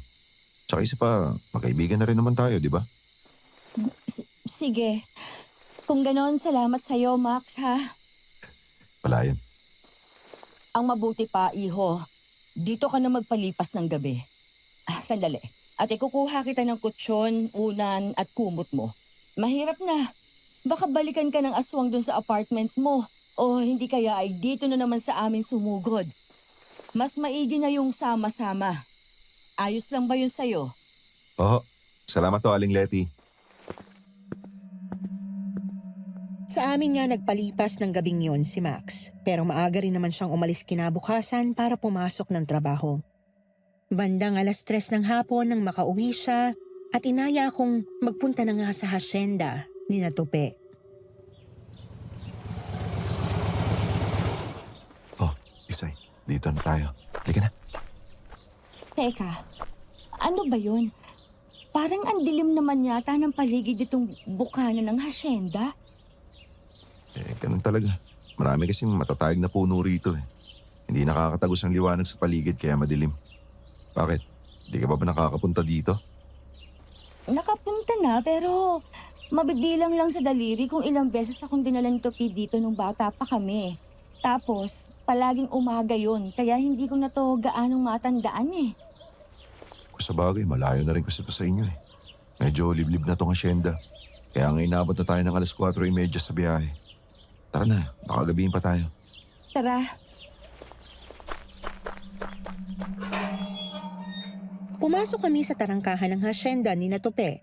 Tsaka isa pa, magkaibigan na rin naman tayo, di ba? Sige. Kung ganon, salamat sa'yo, Max, ha? Wala yun. Ang mabuti pa, Iho, dito ka na magpalipas ng gabi. Sandali. At ikukuha kita ng kutsyon, unan at kumot mo. Mahirap na. Baka balikan ka ng aswang dun sa apartment mo. O hindi kaya ay dito na naman sa amin sumugod. Mas maigi na yung sama-sama. Ayos lang ba yun sa'yo? Oo, salamat to Aling Leti. Sa amin nga nagpalipas ng gabing yon si Max, pero maaga rin naman siyang umalis kinabukasan para pumasok ng trabaho. Bandang 3:00 ng hapon nang makauwi siya at inaya akong magpunta na nga sa hasyenda ni na Tupi. Oh, Isay, dito na tayo. Halika na. Teka, ano ba yun? Parang ang dilim naman yata ng paligid itong bukana ng hasyenda. Ganun talaga. Marami kasing matatayag na puno rito eh. Hindi nakakatagos ang liwanag sa paligid kaya madilim. Bakit? Di ka ba nakakapunta dito? Nakapunta na pero mabibilang lang sa daliri kung ilang beses akong dinalan Tupi dito nung bata pa kami. Tapos, palaging umaga yun kaya hindi ko na to gaanong matandaan eh. Kung sa bagay, malayo na rin kasi ito sa inyo eh. Medyo liblib na tong asyenda. Kaya nga inabot na tayo ng 4:30 sa biyahe. Tara na, baka gabihin pa tayo. Tara, Pumasok kami sa tarangkahan ng hasyenda ni na Tupi,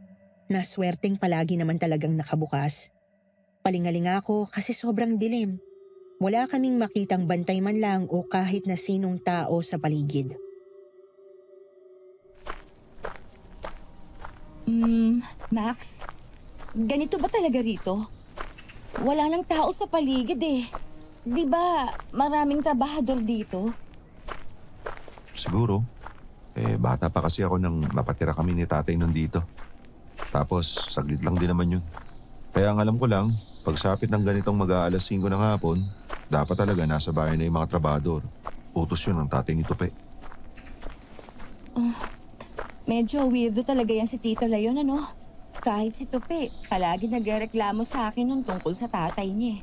na swerteng palagi naman talagang nakabukas. Palingalinga ako kasi sobrang dilim. Wala kaming makitang bantay man lang o kahit na sinong tao sa paligid. Max, ganito ba talaga rito? Wala nang tao sa paligid eh. Di ba maraming trabahador dito? Siguro. Bata pa kasi ako nang mapatira kami ni tatay nandito. Tapos, saglit lang din naman yun. Kaya ang alam ko lang, pagsapit ng ganitong mag-aalas 5 ng hapon, dapat talaga nasa bahay na yung mga trabador. Utos yun ng tatay ni Tupi. Medyo weirdo talaga yan si Tito Leon, ano? Kahit si Tupi, palagi nagreklamo sa akin nung tungkol sa tatay niya.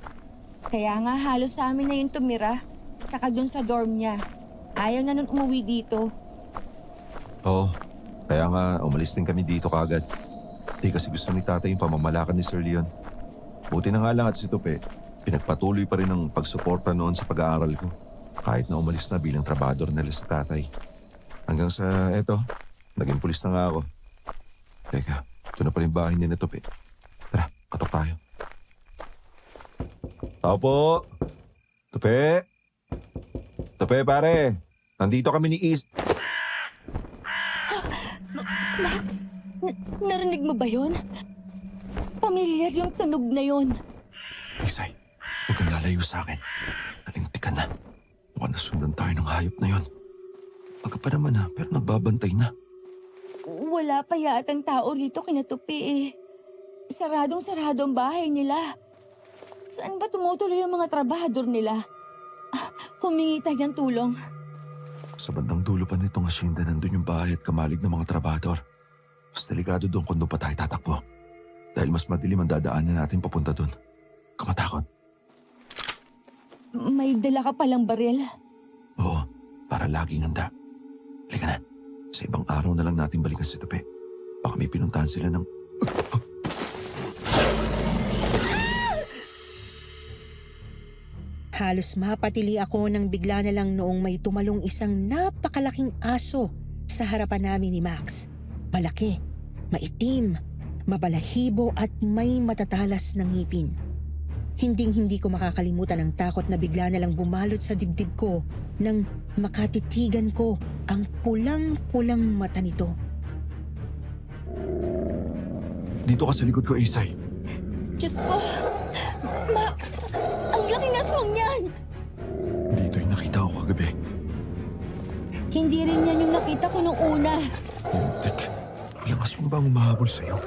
Kaya nga halos sa amin na yung tumira, saka dun sa dorm niya. Ayaw na nun umuwi dito. Oo, kaya nga umalis din kami dito kagad. Di kasi gusto ni tatay yung pamamalakan ni Sir Leon. Buti na nga lang at si Tupi, pinagpatuloy pa rin ang pagsuporta noon sa pag-aaral ko. Kahit na umalis na bilang trabador nila si tatay. Hanggang sa eto, naging pulis na nga ako. Teka, ito na pala yung bahay niya na Tupi. Tara, katok tayo. Tao po! Tupi! Tupi pare! Nandito kami ni Max, narinig mo ba yun? Pamilyar yung tunog na yun. Isay, huwag kang lalayo sa akin. Nalintikan na. Mukhang nasundan tayo ng hayop na yun. Aga pa naman pero nagbabantay na. Wala pa yatang tao rito kinatupi eh. Saradong-sarado ang bahay nila. Saan ba tumutuloy ang mga trabahador nila? Humingi tayo ng tulong. Sa bandang dulo pa nitong asyenda nandun yung bahay at kamalig ng mga trabador. Mas delikado doon kung doon pa tayo tatakbo. Dahil mas madilim ang dadaanan natin papunta doon. Kamatakot. May dala ka palang baril. Oo, para laging handa. Halika na. Sa ibang araw na lang natin balikan si Tupi. Baka may pinuntahan sila ng... Halos mapatili ako nang bigla na lang noong may tumalong isang napakalaking aso sa harapan namin ni Max. Malaki, maitim, mabalahibo at may matatalas na ngipin. Hinding-hindi ko makakalimutan ang takot na bigla na lang bumalot sa dibdib ko nang makatitigan ko ang pulang-pulang mata nito. Dito ka sa likod ko, Isay. Diyos ko! Max! Ang laking aswang niyan! Dito yung nakita ko kagabi. Hindi rin yan yung nakita ko nung una. Lintik, ilang aswang ba ang umahabol sa'yo?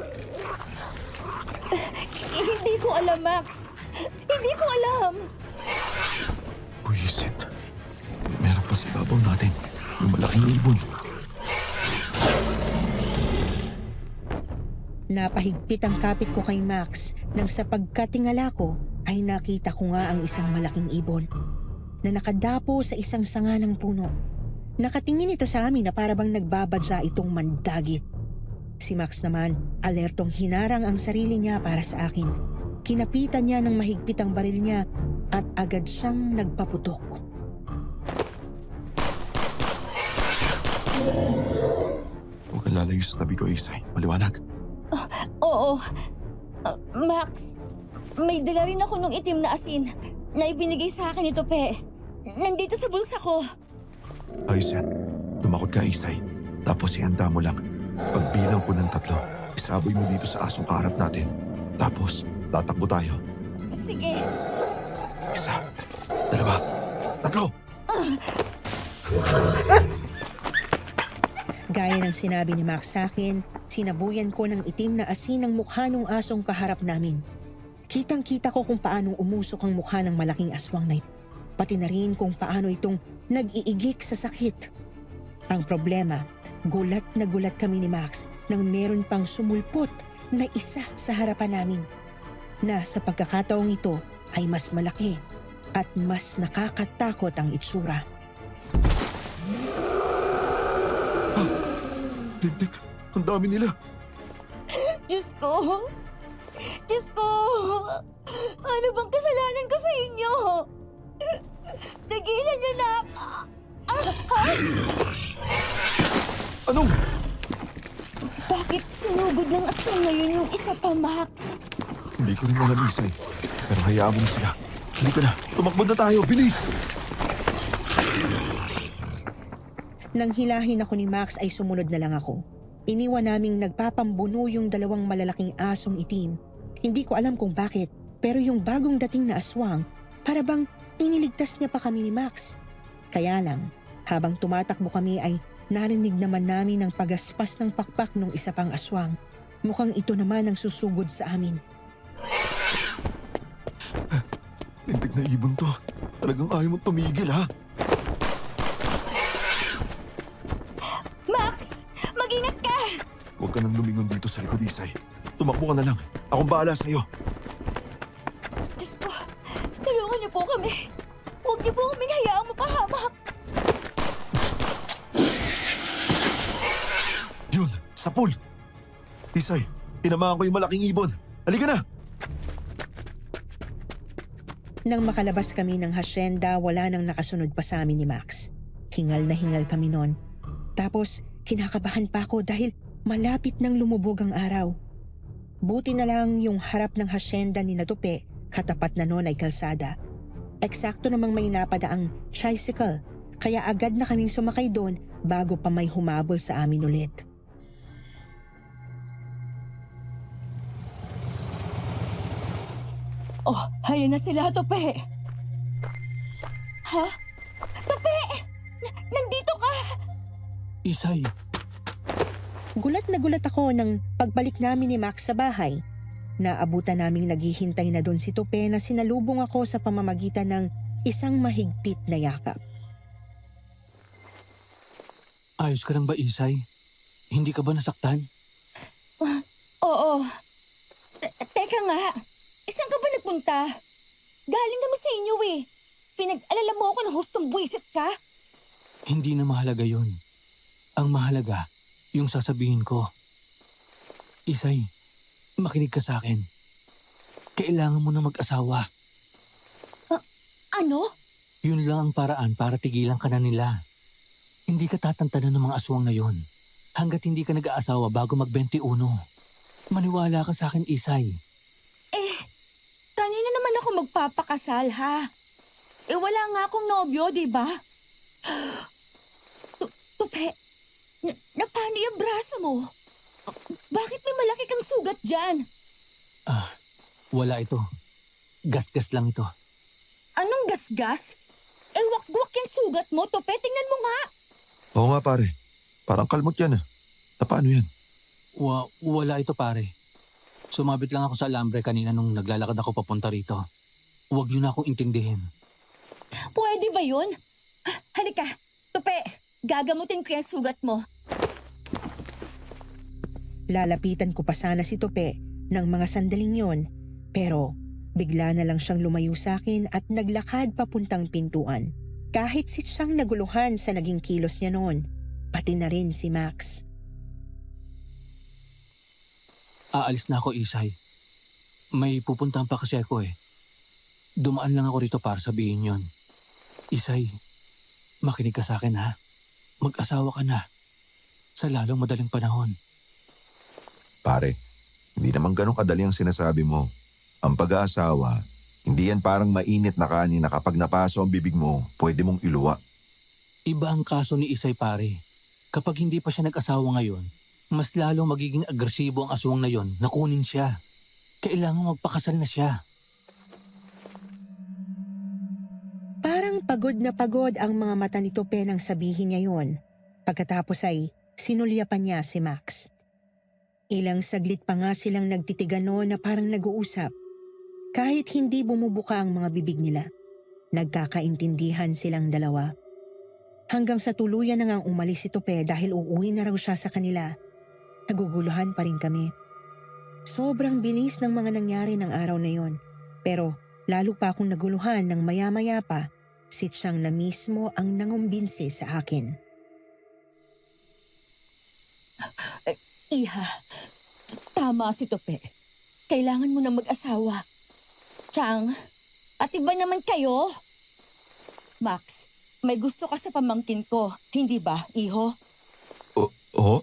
Hindi ko alam, Max. Hindi ko alam. Buisit. Meron pa sa ibabaw natin. Yung malaking ibon. Napahigpit ang kapit ko kay Max nang sa pagkatingala ko ay nakita ko nga ang isang malaking ibon na nakadapo sa isang sanga ng puno. Nakatingin ito sa amin na parabang nagbabadya itong mandagit. Si Max naman, alertong hinarang ang sarili niya para sa akin. Kinapitan niya ng mahigpit ang baril niya at agad siyang nagpaputok. Huwag kang lalayo sa tabi ko, Isay. Maliwanag. Oo. Max, may dala rin ako nung itim na asin na ibinigay sa akin ni Tupi. Nandito sa bulsa ko. Ayos yan. Tumakot ka, Isay. Tapos ihanda mo lang. Pagbilang ko ng 3, isaboy mo dito sa asong kaharap natin. Tapos, tatakbo tayo. Sige. 1, 2, 3. Gaya ng sinabi ni Max sa akin, sinabuyan ko ng itim na asin ang mukha ng asong kaharap namin. Kitang-kita ko kung paanong umusok ang mukha ng malaking aswang na ito. Pati na rin kung paano itong nag-iigik sa sakit. Ang problema, gulat na gulat kami ni Max nang meron pang sumulpot na isa sa harapan namin. Na sa pagkakataong ito ay mas malaki at mas nakakatakot ang itsura. Lintik, ang dami nila. Diyos ko! Diyos ko! Ano bang kasalanan ko sa inyo? Tigilan niyo na! Anong? Bakit sinugod ng aswang ngayon yung isa pa, Max? Hindi ko rin alam, Isay. Pero hayaan mo na sila. Hindi ka na. Tumakbo na tayo. Bilis! Nang hilahin ako ni Max ay sumunod na lang ako. Iniwan naming nagpapambuno yung 2 malalaking asong itim. Hindi ko alam kung bakit, pero yung bagong dating na aswang, para bang iniligtas niya pa kami ni Max. Kaya lang, habang tumatakbo kami ay narinig naman namin ang pagaspas ng pakpak ng isa pang aswang. Mukhang ito naman ang susugod sa amin. Lintik na ibon to. Talagang ayaw mo tumigil, ha? Max! Mag-ingat ka! Huwag ka nang lumingon dito sa likod, Isay. Tumakbo ka na lang. Akong bahala sa'yo. Diyos ko, tulungan niyo po kami. Huwag niyo po kaming hayaang mapahamak. Yun, sa pool. Isay, tinamaan ko yung malaking ibon. Halika na! Nang makalabas kami ng hasyenda, wala nang nakasunod pa sa amin ni Max. Hingal na hingal kami noon. Tapos, kinakabahan pa ako dahil malapit nang lumubog ang araw. Buti na lang yung harap ng hasyenda ni Tupi, katapat na noon ay kalsada. Eksakto namang may napadaang tricycle, kaya agad na kaming sumakay doon bago pa may humabol sa amin ulit. Oh, hayun na sila, Tupi. Ha? Tupi! Nandito ka! Isay, Gulat na gulat ako nang pagbalik namin ni Max sa bahay. Naabutan naming naghihintay na doon si Tupi na sinalubong ako sa pamamagitan ng isang mahigpit na yakap. ayos ka lang ba, Isay? Hindi ka ba nasaktan? Oo. Teka nga, saan ka ba nagpunta? Galing kami sa inyo eh. Pinag-alala mo ako na hustong buwisit ka? Hindi na mahalaga yun. Ang mahalaga, yung sasabihin ko. Isay, makinig ka sa akin. Kailangan mo na mag-asawa. Ano? Yun lang ang paraan para tigilan ka na nila. Hindi ka tatantanan ng mga aswang na yon hanggat hindi ka nag-aasawa bago mag-21. Maniwala ka sa akin, Isay. Kanina naman ako magpapakasal, ha? Wala nga akong nobyo, di ba? Tupe, paano yung braso mo? Bakit may malaki kang sugat dyan? Wala ito. Gas-gas lang ito. Anong gasgas? Wak-wak yung sugat mo, Tupe. Tingnan mo nga. Oo nga pare, parang kalmot yan ah. Na paano yan? Wala ito, pare. Sumabit lang ako sa alambre kanina nung naglalakad ako papunta rito. Huwag yun akong intindihin. Pwede ba yun? Halika, Tupe. Gagamutin ko yung sugat mo. Lalapitan ko pa sana si Tope ng mga sandaling yon, pero bigla na lang siyang lumayo sa akin at naglakad papuntang pintuan. Kahit si siyang naguluhan sa naging kilos niya noon, pati na rin si Max. Aalis na ako, Isay. May pupuntahan pa kasi ako eh. Dumaan lang ako rito para sabihin yon. Isay, makinig ka sa akin ha. Mag-asawa ka na. Sa lalong madaling panahon. Pare, hindi naman ganun kadali ang sinasabi mo. Ang pag-aasawa, hindi yan parang mainit na kanin na kapag napaso ang bibig mo, pwede mong iluwa. Iba ang kaso ni Isay, pare. Kapag hindi pa siya nag-asawa ngayon, mas lalong magiging agresibo ang aswang na yon na kunin siya. Kailangan magpakasal na siya. Parang pagod na pagod ang mga mata ni Tope nang sabihin niya yon. Pagkatapos ay sinulyapan niya si Max. Ilang saglit pa nga silang nagtitigan noon na parang nag-uusap. Kahit hindi bumubuka ang mga bibig nila, nagkakaintindihan silang dalawa. Hanggang sa tuluyan na ngang umalis si Tope dahil uuwi na raw siya sa kanila, naguguluhan pa rin kami. Sobrang bilis ng mga nangyari ng araw na yon. Pero lalo pa akong naguluhan nang maya-maya pa, si Chang na mismo ang nangumbinsi sa akin. Iha, tama si Tope. Kailangan mo na mag-asawa. Chang, at iba naman kayo? Max, may gusto ka sa pamangkin ko, hindi ba, iho? Oo?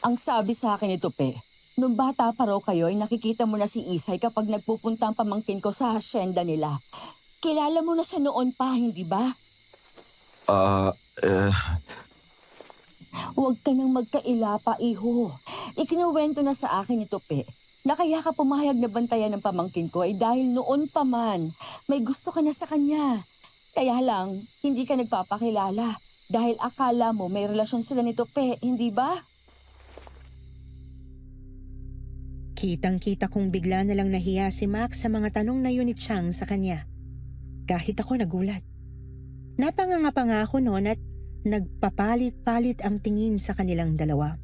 Ang sabi sa akin ni Tope, nung bata pa raw kayo ay nakikita mo na si Isay kapag nagpupunta ang pamangkin ko sa hasyenda nila. Kilala mo na siya noon pa, hindi ba? Huwag ka nang magkaila pa, iho. Ikinuwento na sa akin ni Tope na kaya ka pumayag na bantayan ng pamangkin ko ay dahil noon pa man may gusto ka na sa kanya. Kaya lang, hindi ka nagpapakilala dahil akala mo may relasyon sila ni Tope, hindi ba? Kitang-kita kong bigla na lang nahiya si Max sa mga tanong na yun ni Chang sa kanya. Kahit ako nagulat. Napanganga pa nga ako noon at nagpapalit-palit ang tingin sa kanilang dalawa.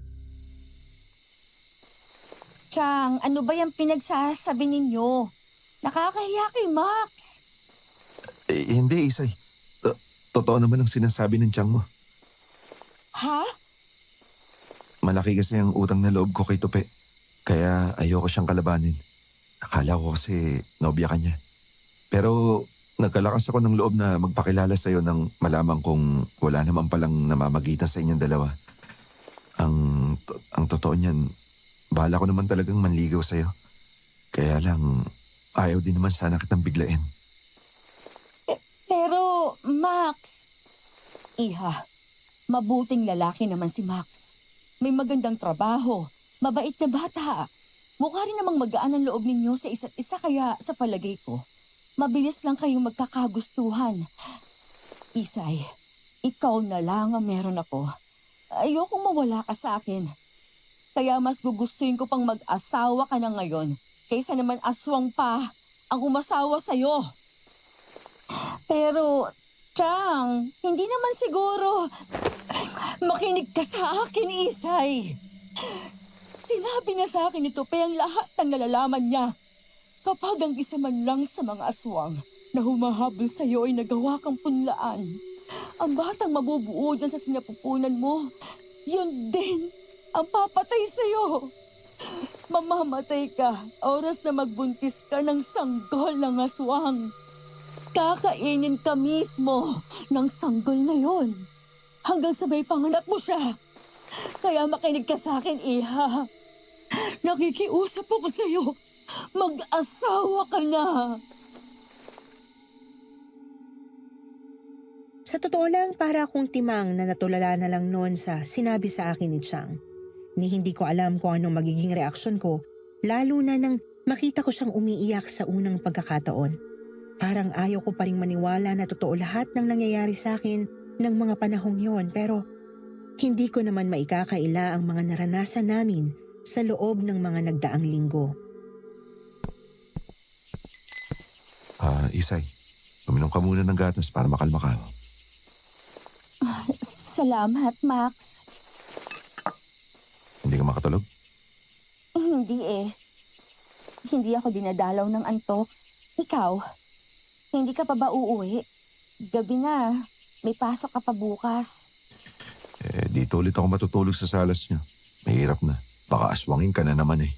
Chang, ano ba yung pinagsasabi ninyo? Nakakahiya kay Max. Hindi, Isay. Totoo naman ang sinasabi ng tiyang mo. Ha? Malaki kasi ang utang na loob ko kay Tope. Kaya ayoko siyang kalabanin. Akala ko kasi nobya ka niya. Pero nagkalakas ako ng loob na magpakilala sa'yo nang malaman kong wala naman palang namamagitan sa inyong dalawa. Ang totoo niyan, bahala ko naman talagang manligaw sa'yo. Kaya lang, ayaw din naman sana kitang biglain. Pero, Max, iha, mabuting lalaki naman si Max. May magandang trabaho, mabait na bata. Mukha rin namang magaan ang loob ninyo sa isa't isa kaya sa palagay ko, mabilis lang kayong magkakagustuhan. Isay, ikaw na lang ang meron ako. Ayokong mawala ka sa akin. Kaya mas gugustuhin ko pang mag-asawa ka na ngayon kaysa naman aswang pa ang umasawa sa'yo. Pero, Chang, hindi naman siguro. Makinig ka sa akin, Isay. Sinabi na sa akin ni Tope ang lahat ng nalalaman niya. Kapag ang isa man lang sa mga aswang na humahabol sa'yo ay nagawa kang punlaan, Ang batang mabubuo dyan sa sinapupunan mo, yun din ang papatay sa'yo. Mamamatay ka oras na magbuntis ka ng sanggol ng aswang. Kakainin ka mismo ng sanggol na yon hanggang sa may panganak mo siya. Kaya makinig ka sa akin, Iha. Nakikiusap ako sa'yo. Mag-asawa ka na. Sa totoo lang, para akong timang na natulala na lang noon sa sinabi sa akin ni Chang. Ni hindi ko alam kung anong magiging reaksyon ko, lalo na nang makita ko siyang umiiyak sa unang pagkakataon. Parang ayaw ko pa rin maniwala na totoo lahat ng nangyayari sa akin ng mga panahong yon, pero hindi ko naman maikakaila ang mga naranasan namin sa loob ng mga nagdaang linggo. Isay, uminom ka muna ng gatas para makalma ka. Salamat, Max. Hindi ka makatulog? Hindi eh. Hindi ako dinadalaw ng antok. Ikaw, hindi ka pa ba uuwi? Gabi na, may pasok ka pa bukas. Dito ulit ako matutulog sa salas niyo. Mahirap na. Baka aswangin ka na naman eh.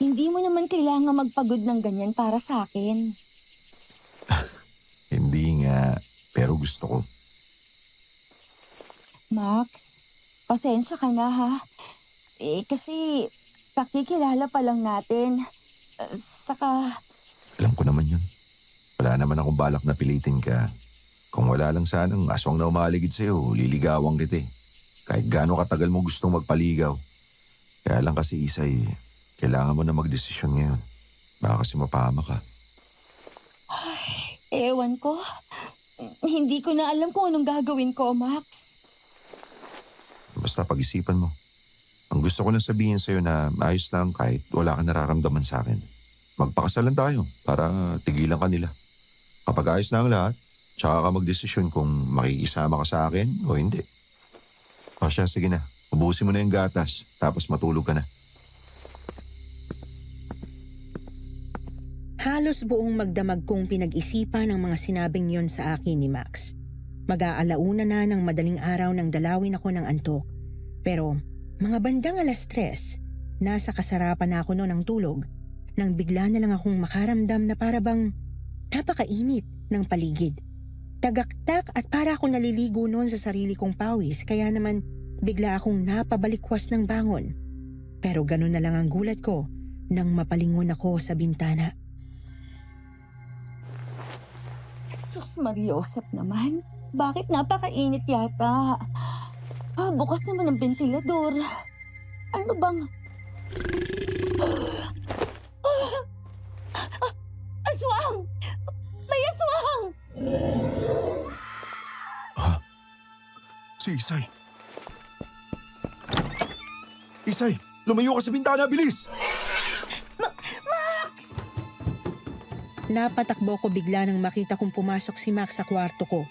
Hindi mo naman kailangan magpagod ng ganyan para sa akin. Hindi nga, pero gusto ko. Max, pasensya ka na ha. Kasi pakikilala pa lang natin. Saka, Alam ko naman yun. Wala naman akong balak na pilitin ka. Kung wala lang sanang aswang na umaligid sa'yo, liligawan kita eh. Kahit gaano katagal mo gustong magpaligaw. Kaya lang kasi Isay, kailangan mo na magdesisyon ngayon. Baka kasi mapahama ka. ewan ko. Hindi ko na alam kung anong gagawin ko, Max. Basta pag-isipan mo. Ang gusto ko lang sabihin sa'yo na ayos lang kahit wala kang nararamdaman sa akin. Magpakasalan tayo para tigilan ka nila. Kapag ayos na ang lahat, tsaka ka magdesisyon kung makikisama ka sa akin o hindi. O siya, sige na. Ubusin mo na yung gatas, tapos matulog ka na. Halos buong magdamag kong pinag-isipan ang mga sinabing yon sa akin ni Max. Mag-aalauna na ng madaling araw nang dalawin ako ng antok. Pero mga bandang 3:00, nasa kasarapan na ako noon ng tulog, nang bigla na lang akong makaramdam na para bang napakainit ng paligid. Tagaktak at para akong naliligo noon sa sarili kong pawis, kaya naman bigla akong napabalikwas ng bangon. Pero ganun na lang ang gulat ko nang mapalingon ako sa bintana. Sus Mariosep naman. Bakit napakainit yata? Bukas naman ang ventilador. Ano bang... Aswang! May aswang! Si Isay. Isay, lumayo ka sa bintana, bilis! Max! Napatakbo ko bigla nang makita kong pumasok si Max sa kwarto ko.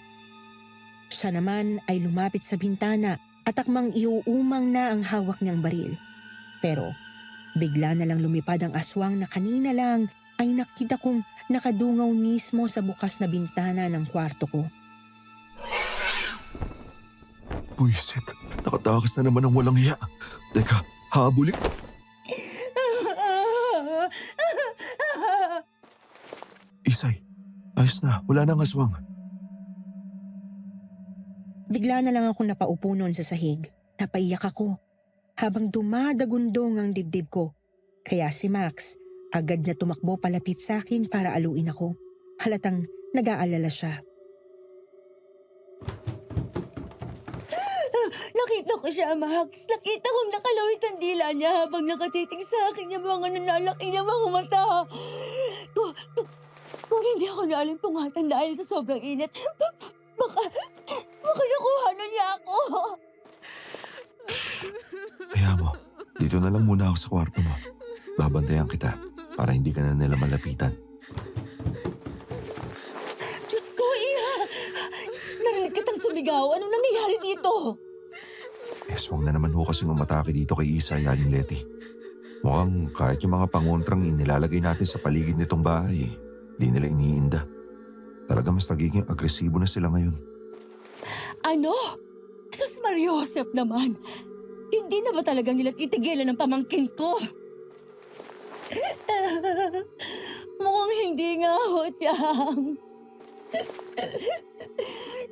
Siya naman ay lumapit sa bintana at akmang iuumang na ang hawak niyang baril. Pero bigla na lang lumipad ang aswang na kanina lang ay nakita kong nakadungaw mismo sa bukas na bintana ng kwarto ko. Buisit, nakatakas na naman ang walang hiya. Teka, habulin. Isay, ayos na, wala nang aswang. Bigla na lang ako napaupo noon sa sahig. Napaiyak ako habang dumadagundong ang dibdib ko. Kaya si Max agad na tumakbo palapit sa akin para aluin ako. Halatang nag-aalala siya. Nakita ko siya, Max. Nakita kong nakalawit ang dila niya habang nakatitig sa akin yung mga nanlalaki niya mga mata. Kung hindi ako naalimpungatan dahil sa sobrang init, baka nakuha na niya ako. Kaya mo, dito na lang muna ako sa kwarto mo. Babantayan kita para hindi ka na nila malapitan. Diyos ko, Iha! Narinig kitang sumigaw. Anong nangyayari dito? Aswang na naman ho kasing umatake dito kay Isay, Aling Leti. Mukhang kahit yung mga pangontrang inilalagay natin sa paligid nitong bahay, di nila iniinda. Talaga mas nagiging agresibo na sila ngayon. Ano? Sus Mariosep naman. Hindi na ba talaga nila titigilan ng pamangkin ko? Mukhang hindi nga ho, Tiyang.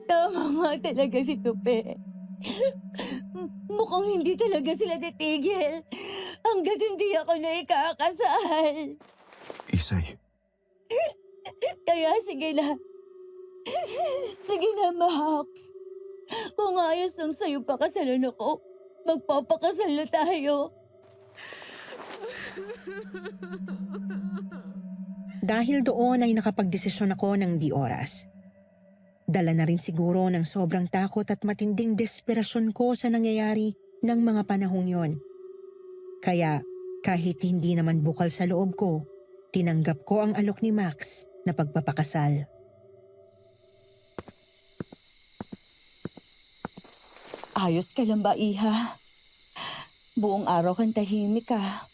Tama nga talaga si Tupe. Mukhang hindi talaga sila titigil hanggat hindi ako na ikakasal. Isay, Kaya sige na. Sige na, Max. Kung ayos lang sa'yo pakasalan ako, magpapakasal na tayo. Dahil doon ay nakapagdesisyon ako ng di oras. Dala na rin siguro ng sobrang takot at matinding desperasyon ko sa nangyayari ng mga panahong yon. Kaya kahit hindi naman bukal sa loob ko, tinanggap ko ang alok ni Max na pagpapakasal. Ayos ka lang ba, Iha? Buong araw kang tahimik ka.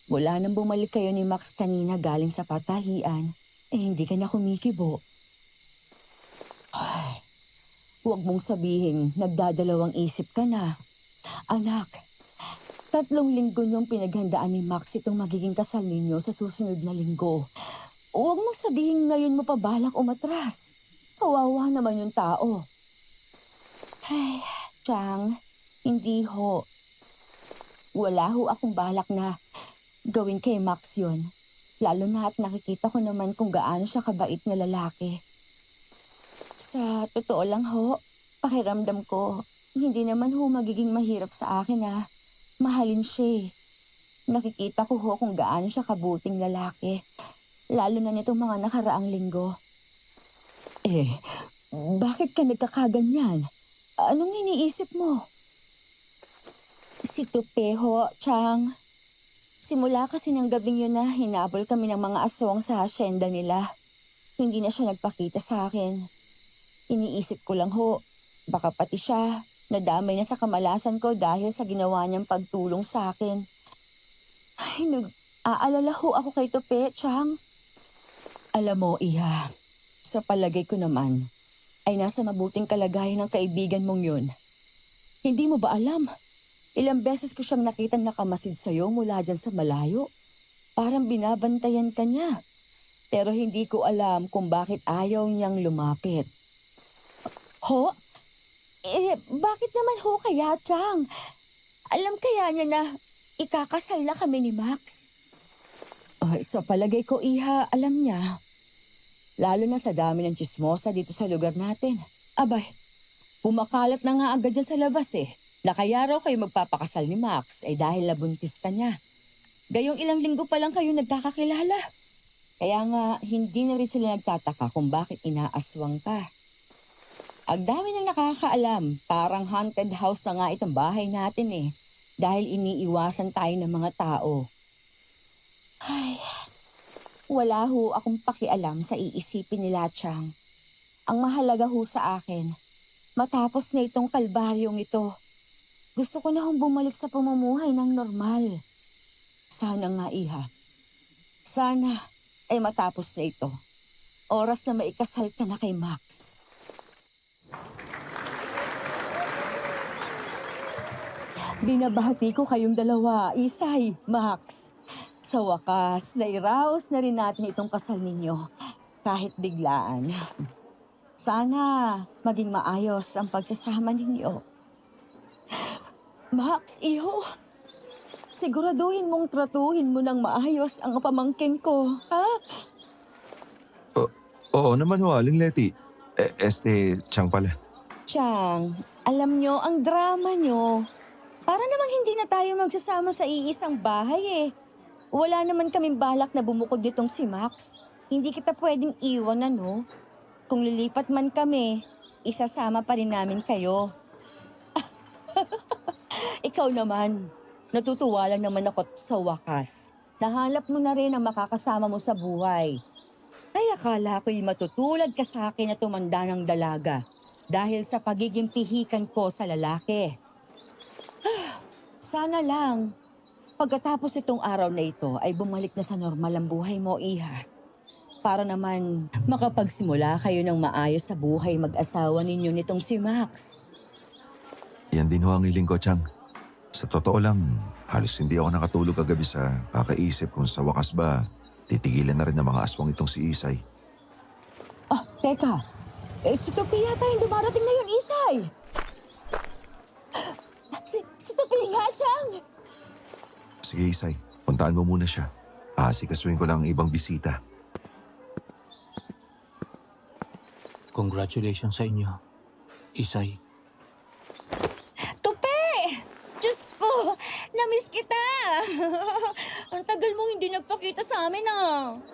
Mula nang bumalik kayo ni Max kanina galing sa patahian, hindi ka na kumikibo. Ay, huwag mong sabihin, nagdadalawang isip ka na. Anak, 3 linggo niyong pinaghandaan ni Max itong magiging kasal ninyo sa susunod na linggo. Huwag mong sabihin ngayon mo pa balak umatras. Kawawa naman yung tao. Ay, Chang, hindi ho. Wala ho akong balak na gawin kay Max yun. Lalo na at nakikita ko naman kung gaano siya kabait na lalaki. Sa totoo lang ho, pakiramdam ko, hindi naman ho magiging mahirap sa akin na mahalin siya. Nakikita ko ho kung gaano siya kabuting lalaki. Lalo na nitong mga nakaraang linggo. Bakit ka nagkakaganyan? Anong iniisip mo? Si Tupe ho, Chang. Simula kasi ng gabing yun na hinabol kami ng mga aswang sa hasyenda nila. Hindi na siya nagpakita sa akin. Iniisip ko lang ho, baka pati siya nadamay na sa kamalasan ko dahil sa ginawa niyang pagtulong sa akin. Ay, nag-aalala ho ako kay Tupe, Chang. Alam mo, Iha, sa palagay ko naman, ay nasa mabuting kalagayan ng kaibigan mong yun. Hindi mo ba alam? Ilang beses ko siyang nakitang nakamasid sa'yo mula dyan sa malayo. Parang binabantayan ka niya. Pero hindi ko alam kung bakit ayaw niyang lumapit. Ho? Bakit naman ho kaya, Chang? Alam kaya niya na ikakasal na kami ni Max? Sa palagay ko, Iha, alam niya. Lalo na sa dami ng tsismosa dito sa lugar natin. Abay, kumakalat na nga agad dyan sa labas na kaya raw kayo magpapakasal ni Max ay dahil nabuntis ka niya. Gayong ilang linggo pa lang kayo nagkakakilala. Kaya nga, hindi na rin sila nagtataka kung bakit inaaswang ka. Ang dami nang nakakaalam, parang haunted house na nga itong bahay natin dahil iniiwasan tayo ng mga tao. Ay, wala ho akong pakialam sa iisipin nila, Chang. Ang mahalaga ho sa akin, matapos na itong kalbaryong ito, gusto ko na hong bumalik sa pamumuhay ng normal. Sana nga, Iha. Sana ay matapos na ito. Oras na maikasal ka na kay Max. Binabati ko kayong dalawa, Isay, Max. Sa wakas, nairaos na rin natin itong kasal ninyo. Kahit biglaan. Sana maging maayos ang pagsasama ninyo. Max, iho. Siguraduhin mong tratuhin mo ng maayos ang pamangkin ko, ha? Oo naman ho, Aling Leti. Chang pala. Chang, alam nyo, ang drama nyo. Para namang hindi na tayo magsasama sa iisang bahay Wala naman kaming balak na bumukod nitong si Max. Hindi kita pwedeng iwan, ano? Kung lilipat man kami, isasama pa rin namin kayo. Ikaw naman, natutuwa lang naman ako sa wakas. Nahanap mo na rin ang makakasama mo sa buhay. Ay, akala ko'y matutulad ka sa akin na tumanda ng dalaga dahil sa pagiging pihikan ko sa lalaki. Sana lang, pagkatapos itong araw na ito ay bumalik na sa normal ang buhay mo, Iha. para naman makapagsimula kayo ng maayos sa buhay mag-asawa ninyo nitong si Max. Yan din ho ang hiling ko, Chang. Sa totoo lang, halos hindi ako nakatulog kagabi sa kakaisip kung sa wakas ba titigilan na rin ng mga aswang itong si Isay. Ah, teka. Si Tupi yata yung dumarating ngayon, Isay. Si Tupi nga, Chang. Sige, Isay. Puntaan mo muna siya. Aasikasuhin ko lang ang ibang bisita. Congratulations sa inyo, Isay. Tupi! Diyos ko! Namiss kita! Ang tagal mong hindi nagpakita sa amin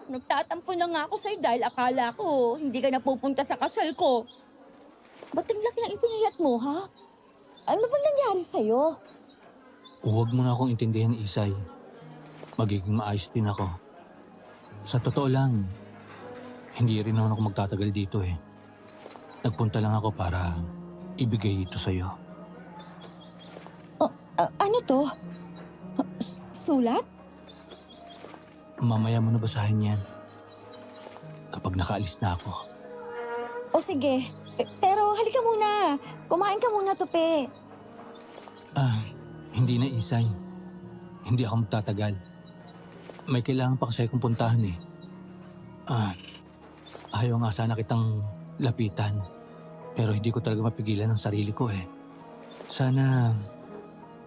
Nagtatampo na nga ako sa'yo dahil akala ko hindi ka napupunta sa kasal ko. Ba't ang laki ng ipinayat mo, ha? Ano bang nangyari sa'yo? Huwag mo na akong intindihan, Isay. Magiging maayos din ako. Sa totoo lang, hindi rin naman ako magtatagal dito eh. Nagpunta lang ako para ibigay ito sa'yo. Ano to? Sulat? Mamaya mo na basahin yan. Kapag nakaalis na ako. O sige, pero halika muna. Kumain ka muna, Tupi. Hindi na, Isay. Hindi ako magtatagal. May kailangan pa kasi akong puntahan eh. Ayaw nga sana kitang lapitan. Pero hindi ko talaga mapigilan ang sarili ko eh. Sana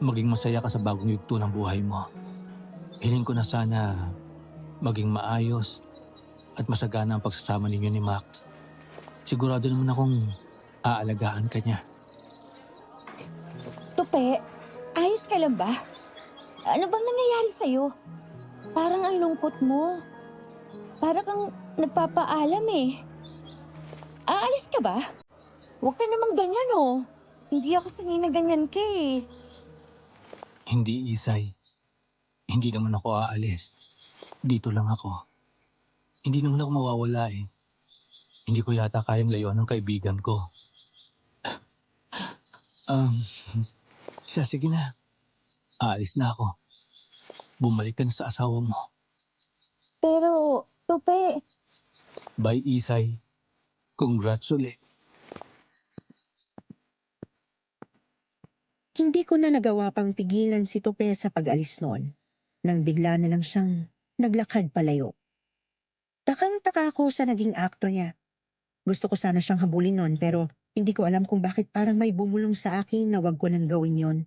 maging masaya ka sa bagong yugto ng buhay mo. Hiling ko na sana maging maayos at masagana ang pagsasama ninyo ni Max. Sigurado naman akong aalagaan ka niya. Tupi, ayos ka lang ba? Ano bang nangyayari sa'yo? Parang ang lungkot mo. Parang kang nagpapaalam eh. Aalis ka ba? Huwag ka namang ganyan Hindi ako sanay na ganyan ka eh. Hindi, Isay. Hindi naman ako aalis. Dito lang ako. Hindi naman ako mawawala eh. Hindi ko yata kayang layuan ng kaibigan ko. Sige na. Aalis na ako. Bumalik ka na sa asawa mo. Pero, Tupi, Bye, Isay. Congrats ulit. Hindi ko na nagawa pang pigilan si Tupe sa pag-alis noon, nang bigla na lang siyang naglakad palayo. Takang-taka ako sa naging akto niya. Gusto ko sana siyang habulin noon pero hindi ko alam kung bakit parang may bumulong sa akin na wag ko nang gawin yon.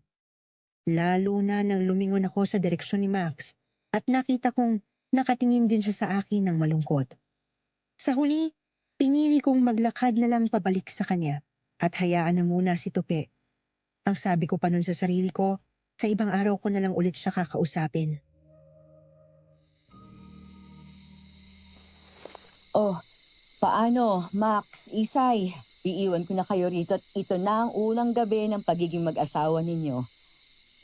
Lalo na nang lumingon ako sa direksyon ni Max at nakita kong nakatingin din siya sa akin ng malungkot. Sa huli, pinili kong maglakad na lang pabalik sa kanya at hayaan na muna si Tupe. Ang sabi ko pa nun sa sarili ko, sa ibang araw ko na lang ulit siya kakausapin. Oh, paano, Max, Isay? Iiwan ko na kayo rito at ito na ang unang gabi ng pagiging mag-asawa ninyo.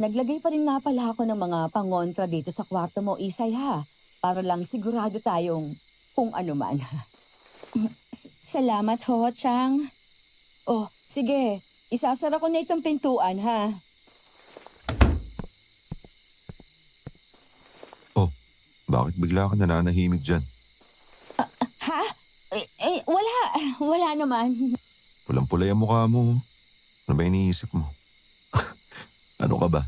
Naglagay pa rin nga pala ako ng mga pangontra dito sa kwarto mo, Isay ha. Para lang sigurado tayong kung ano man. Salamat ho, Chang. Oh, sige. Isasara ko na itong pintuan ha. Oh, bakit bigla ka nananahimik dyan? Ha? Wala. Wala naman. Pulang-pulay ang mukha mo. Ano ba iniisip mo? Ano ka ba?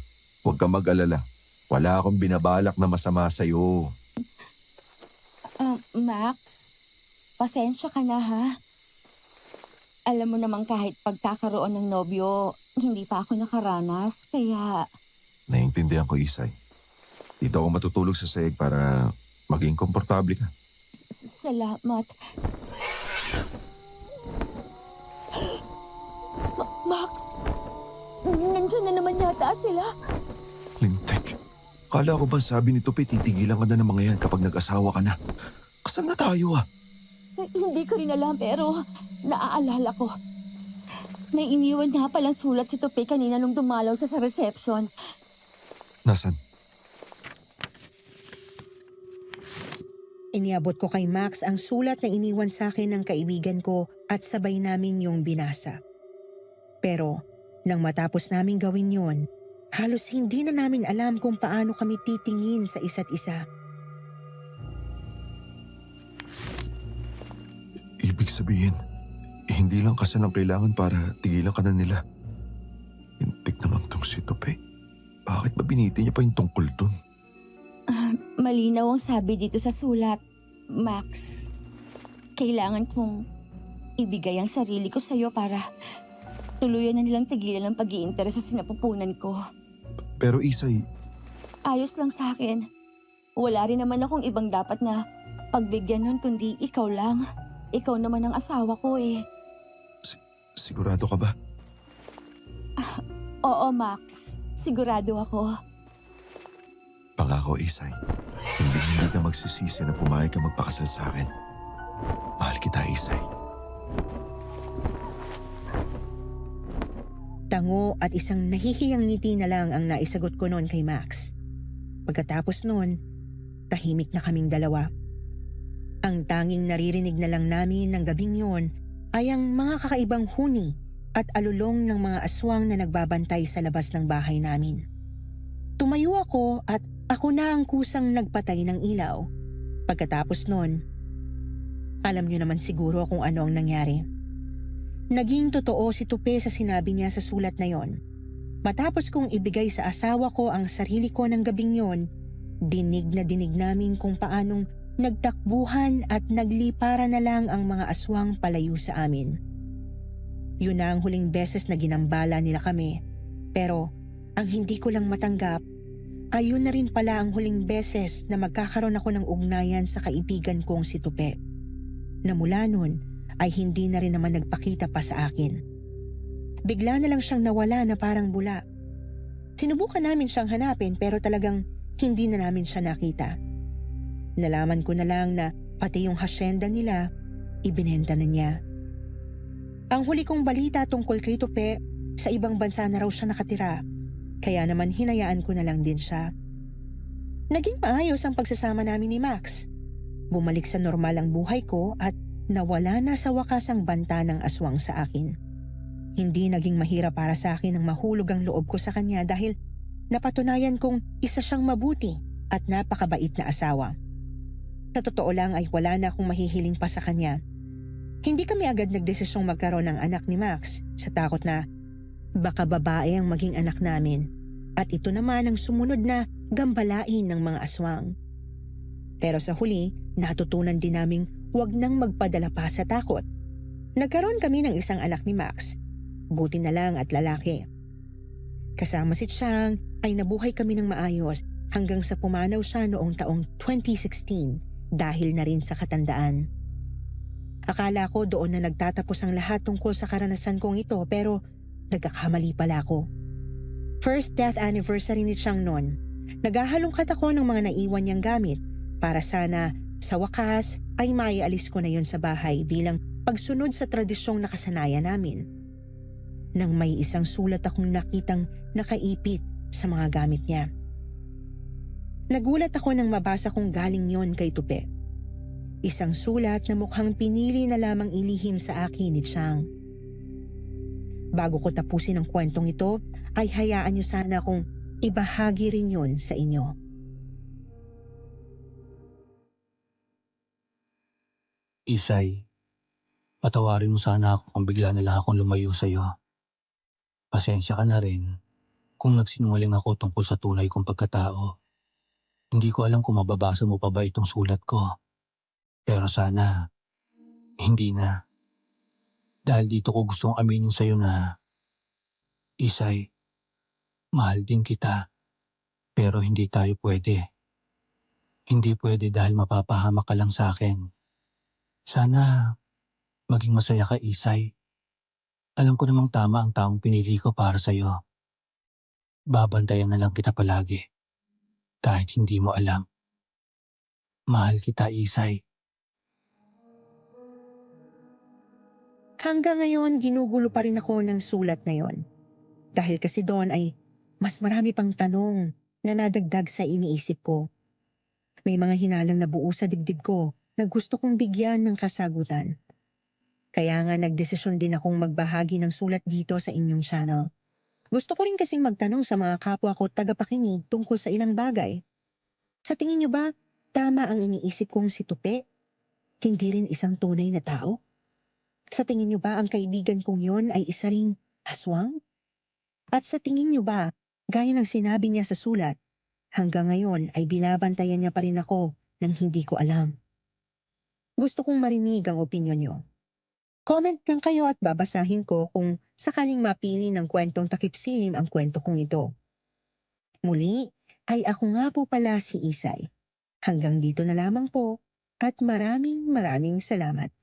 Huwag ka mag-alala. Wala akong binabalak na masama sa'yo. Max, pasensya ka na ha. Alam mo naman kahit pagkakaroon ng nobyo, hindi pa ako nakaranas, kaya... Naiintindihan ko, Isay. Dito ako matutulog sa sahig para maging komportable ka. Salamat. Max, nandiyan na naman yata sila. Lintek. Kala ko ba sabi ni Tupi titigilan ka na ng mga yan kapag nag-asawa ka na? Kasal na tayo ah. Hindi ko rin alam pero naaalala ko. May iniwan nga palang sulat si Tupi kanina nung dumalaw sa reception. Nasaan? Iniabot ko kay Max ang sulat na iniwan sa akin ng kaibigan ko at sabay namin yung binasa. Pero nang matapos namin gawin yon, halos hindi na namin alam kung paano kami titingin sa isa't isa. Ibig sabihin, hindi lang kasal ang kailangan para tigilan ka na nila. Hintik naman tong si Tupi. Bakit ba biniti niya pa yung tungkol dun? Malinaw ang sabi dito sa sulat, Max. Kailangan kong ibigay ang sarili ko sa'yo para tuluyan na nilang tigilan ang pag-iinteres sa sinapupunan ko. Pero Isay, Ayos lang sa akin. Wala rin naman akong ibang dapat na pagbigyan nun kundi ikaw lang. Ikaw naman ang asawa ko eh. sigurado ka ba? Oo, Max. Sigurado ako. Pangako, Isay. Hindi ka magsisisi na pumayag ka magpakasal sa akin. Mahal kita, Isay. Tango at isang nahihiyang ngiti na lang ang naisagot ko noon kay Max. Pagkatapos noon, tahimik na kaming dalawa. Ang tanging naririnig na lang namin ng gabing yon ay ang mga kakaibang huni at alulong ng mga aswang na nagbabantay sa labas ng bahay namin. Tumayo ako at ako na ang kusang nagpatay ng ilaw. Pagkatapos noon, alam niyo naman siguro kung ano ang nangyari. Naging totoo si Tupi sa sinabi niya sa sulat na yon. Matapos kong ibigay sa asawa ko ang sarili ko ng gabing yon, dinig na dinig namin kung paanong nagtakbuhan at naglipara na lang ang mga aswang palayo sa amin. Yun na ang huling beses na ginambala nila kami. Pero ang hindi ko lang matanggap, ayun na rin pala ang huling beses na magkakaroon ako ng ugnayan sa kaibigan kong si Tupi. Na mula nun ay hindi na rin naman nagpakita pa sa akin. Bigla na lang siyang nawala na parang bula. Sinubukan namin siyang hanapin pero talagang hindi na namin siya nakita. Nalaman ko na lang na pati yung hasyenda nila, ibinenta na niya. Ang huli kong balita tungkol kay Tupi, sa ibang bansa na raw siya nakatira. Kaya naman hinayaan ko na lang din siya. Naging maayos ang pagsasama namin ni Max. Bumalik sa normal ang buhay ko at nawala na sa wakas ang banta ng aswang sa akin. Hindi naging mahirap para sa akin ang mahulog ang loob ko sa kanya dahil napatunayan kong isa siyang mabuti at napakabait na asawa. Sa totoo lang ay wala na akong mahihiling pa sa kanya. Hindi kami agad nagdesisyong magkaroon ng anak ni Max sa takot na baka babae ang maging anak namin at ito naman ang sumunod na gambalain ng mga aswang. Pero sa huli, natutunan din naming huwag nang magpadala pa sa takot. Nagkaroon kami ng isang anak ni Max. Buti na lang at lalaki. Kasama si Chang ay nabuhay kami ng maayos hanggang sa pumanaw siya noong taong 2016 dahil na rin sa katandaan. Akala ko doon na nagtatapos ang lahat tungkol sa karanasan kong ito pero nagkakamali pala ako. First death anniversary ni Chang noon. Naghahalongkat ako ng mga naiwan niyang gamit para sana sa wakas ay maialis ko na yon sa bahay bilang pagsunod sa tradisyong nakasanayan namin. Nang may isang sulat akong nakitang nakaipit sa mga gamit niya. Nagulat ako nang mabasa kong galing yon kay Tupi. Isang sulat na mukhang pinili na lamang ilihim sa akin ni Chang. Bago ko tapusin ang kwentong ito, ay hayaan niyo sana akong ibahagi rin yon sa inyo. Isay, patawarin mo sana ako kung bigla na lang akong lumayo sa'yo. Pasensya ka na rin kung nagsinungaling ako tungkol sa tunay kong pagkatao. Hindi ko alam kung mababasa mo pa ba itong sulat ko. Pero sana, hindi na. Dahil dito ko gustong aminin sa'yo na, Isay, mahal din kita. Pero hindi tayo pwede. Hindi pwede dahil mapapahamak ka lang sa akin. Sana maging masaya ka, Isay. Alam ko namang tama ang taong pinili ko para sa'yo. Babantayan na lang kita palagi. Kahit hindi mo alam. Mahal kita, Isay. Hanggang ngayon, ginugulo pa rin ako ng sulat na yon. Dahil kasi doon ay mas marami pang tanong na nadagdag sa iniisip ko. May mga hinalang na buo sa dibdib ko na gusto kong bigyan ng kasagutan. Kaya nga nagdesisyon din akong magbahagi ng sulat dito sa inyong channel. Gusto ko rin kasing magtanong sa mga kapwa ko tagapakinig tungkol sa ilang bagay. Sa tingin niyo ba, tama ang iniisip kong si Tupi? Hindi rin isang tunay na tao? Sa tingin niyo ba ang kaibigan kong yon ay isa ring aswang? At sa tingin niyo ba, gaya ng sinabi niya sa sulat, hanggang ngayon ay binabantayan niya pa rin ako nang hindi ko alam? Gusto kong marinig ang opinyon niyo. Comment lang kayo at babasahin ko kung sakaling mapili ng kwentong takip-silim ang kwento kong ito. Muli, ay ako nga po pala si Isay. Hanggang dito na lamang po at maraming salamat.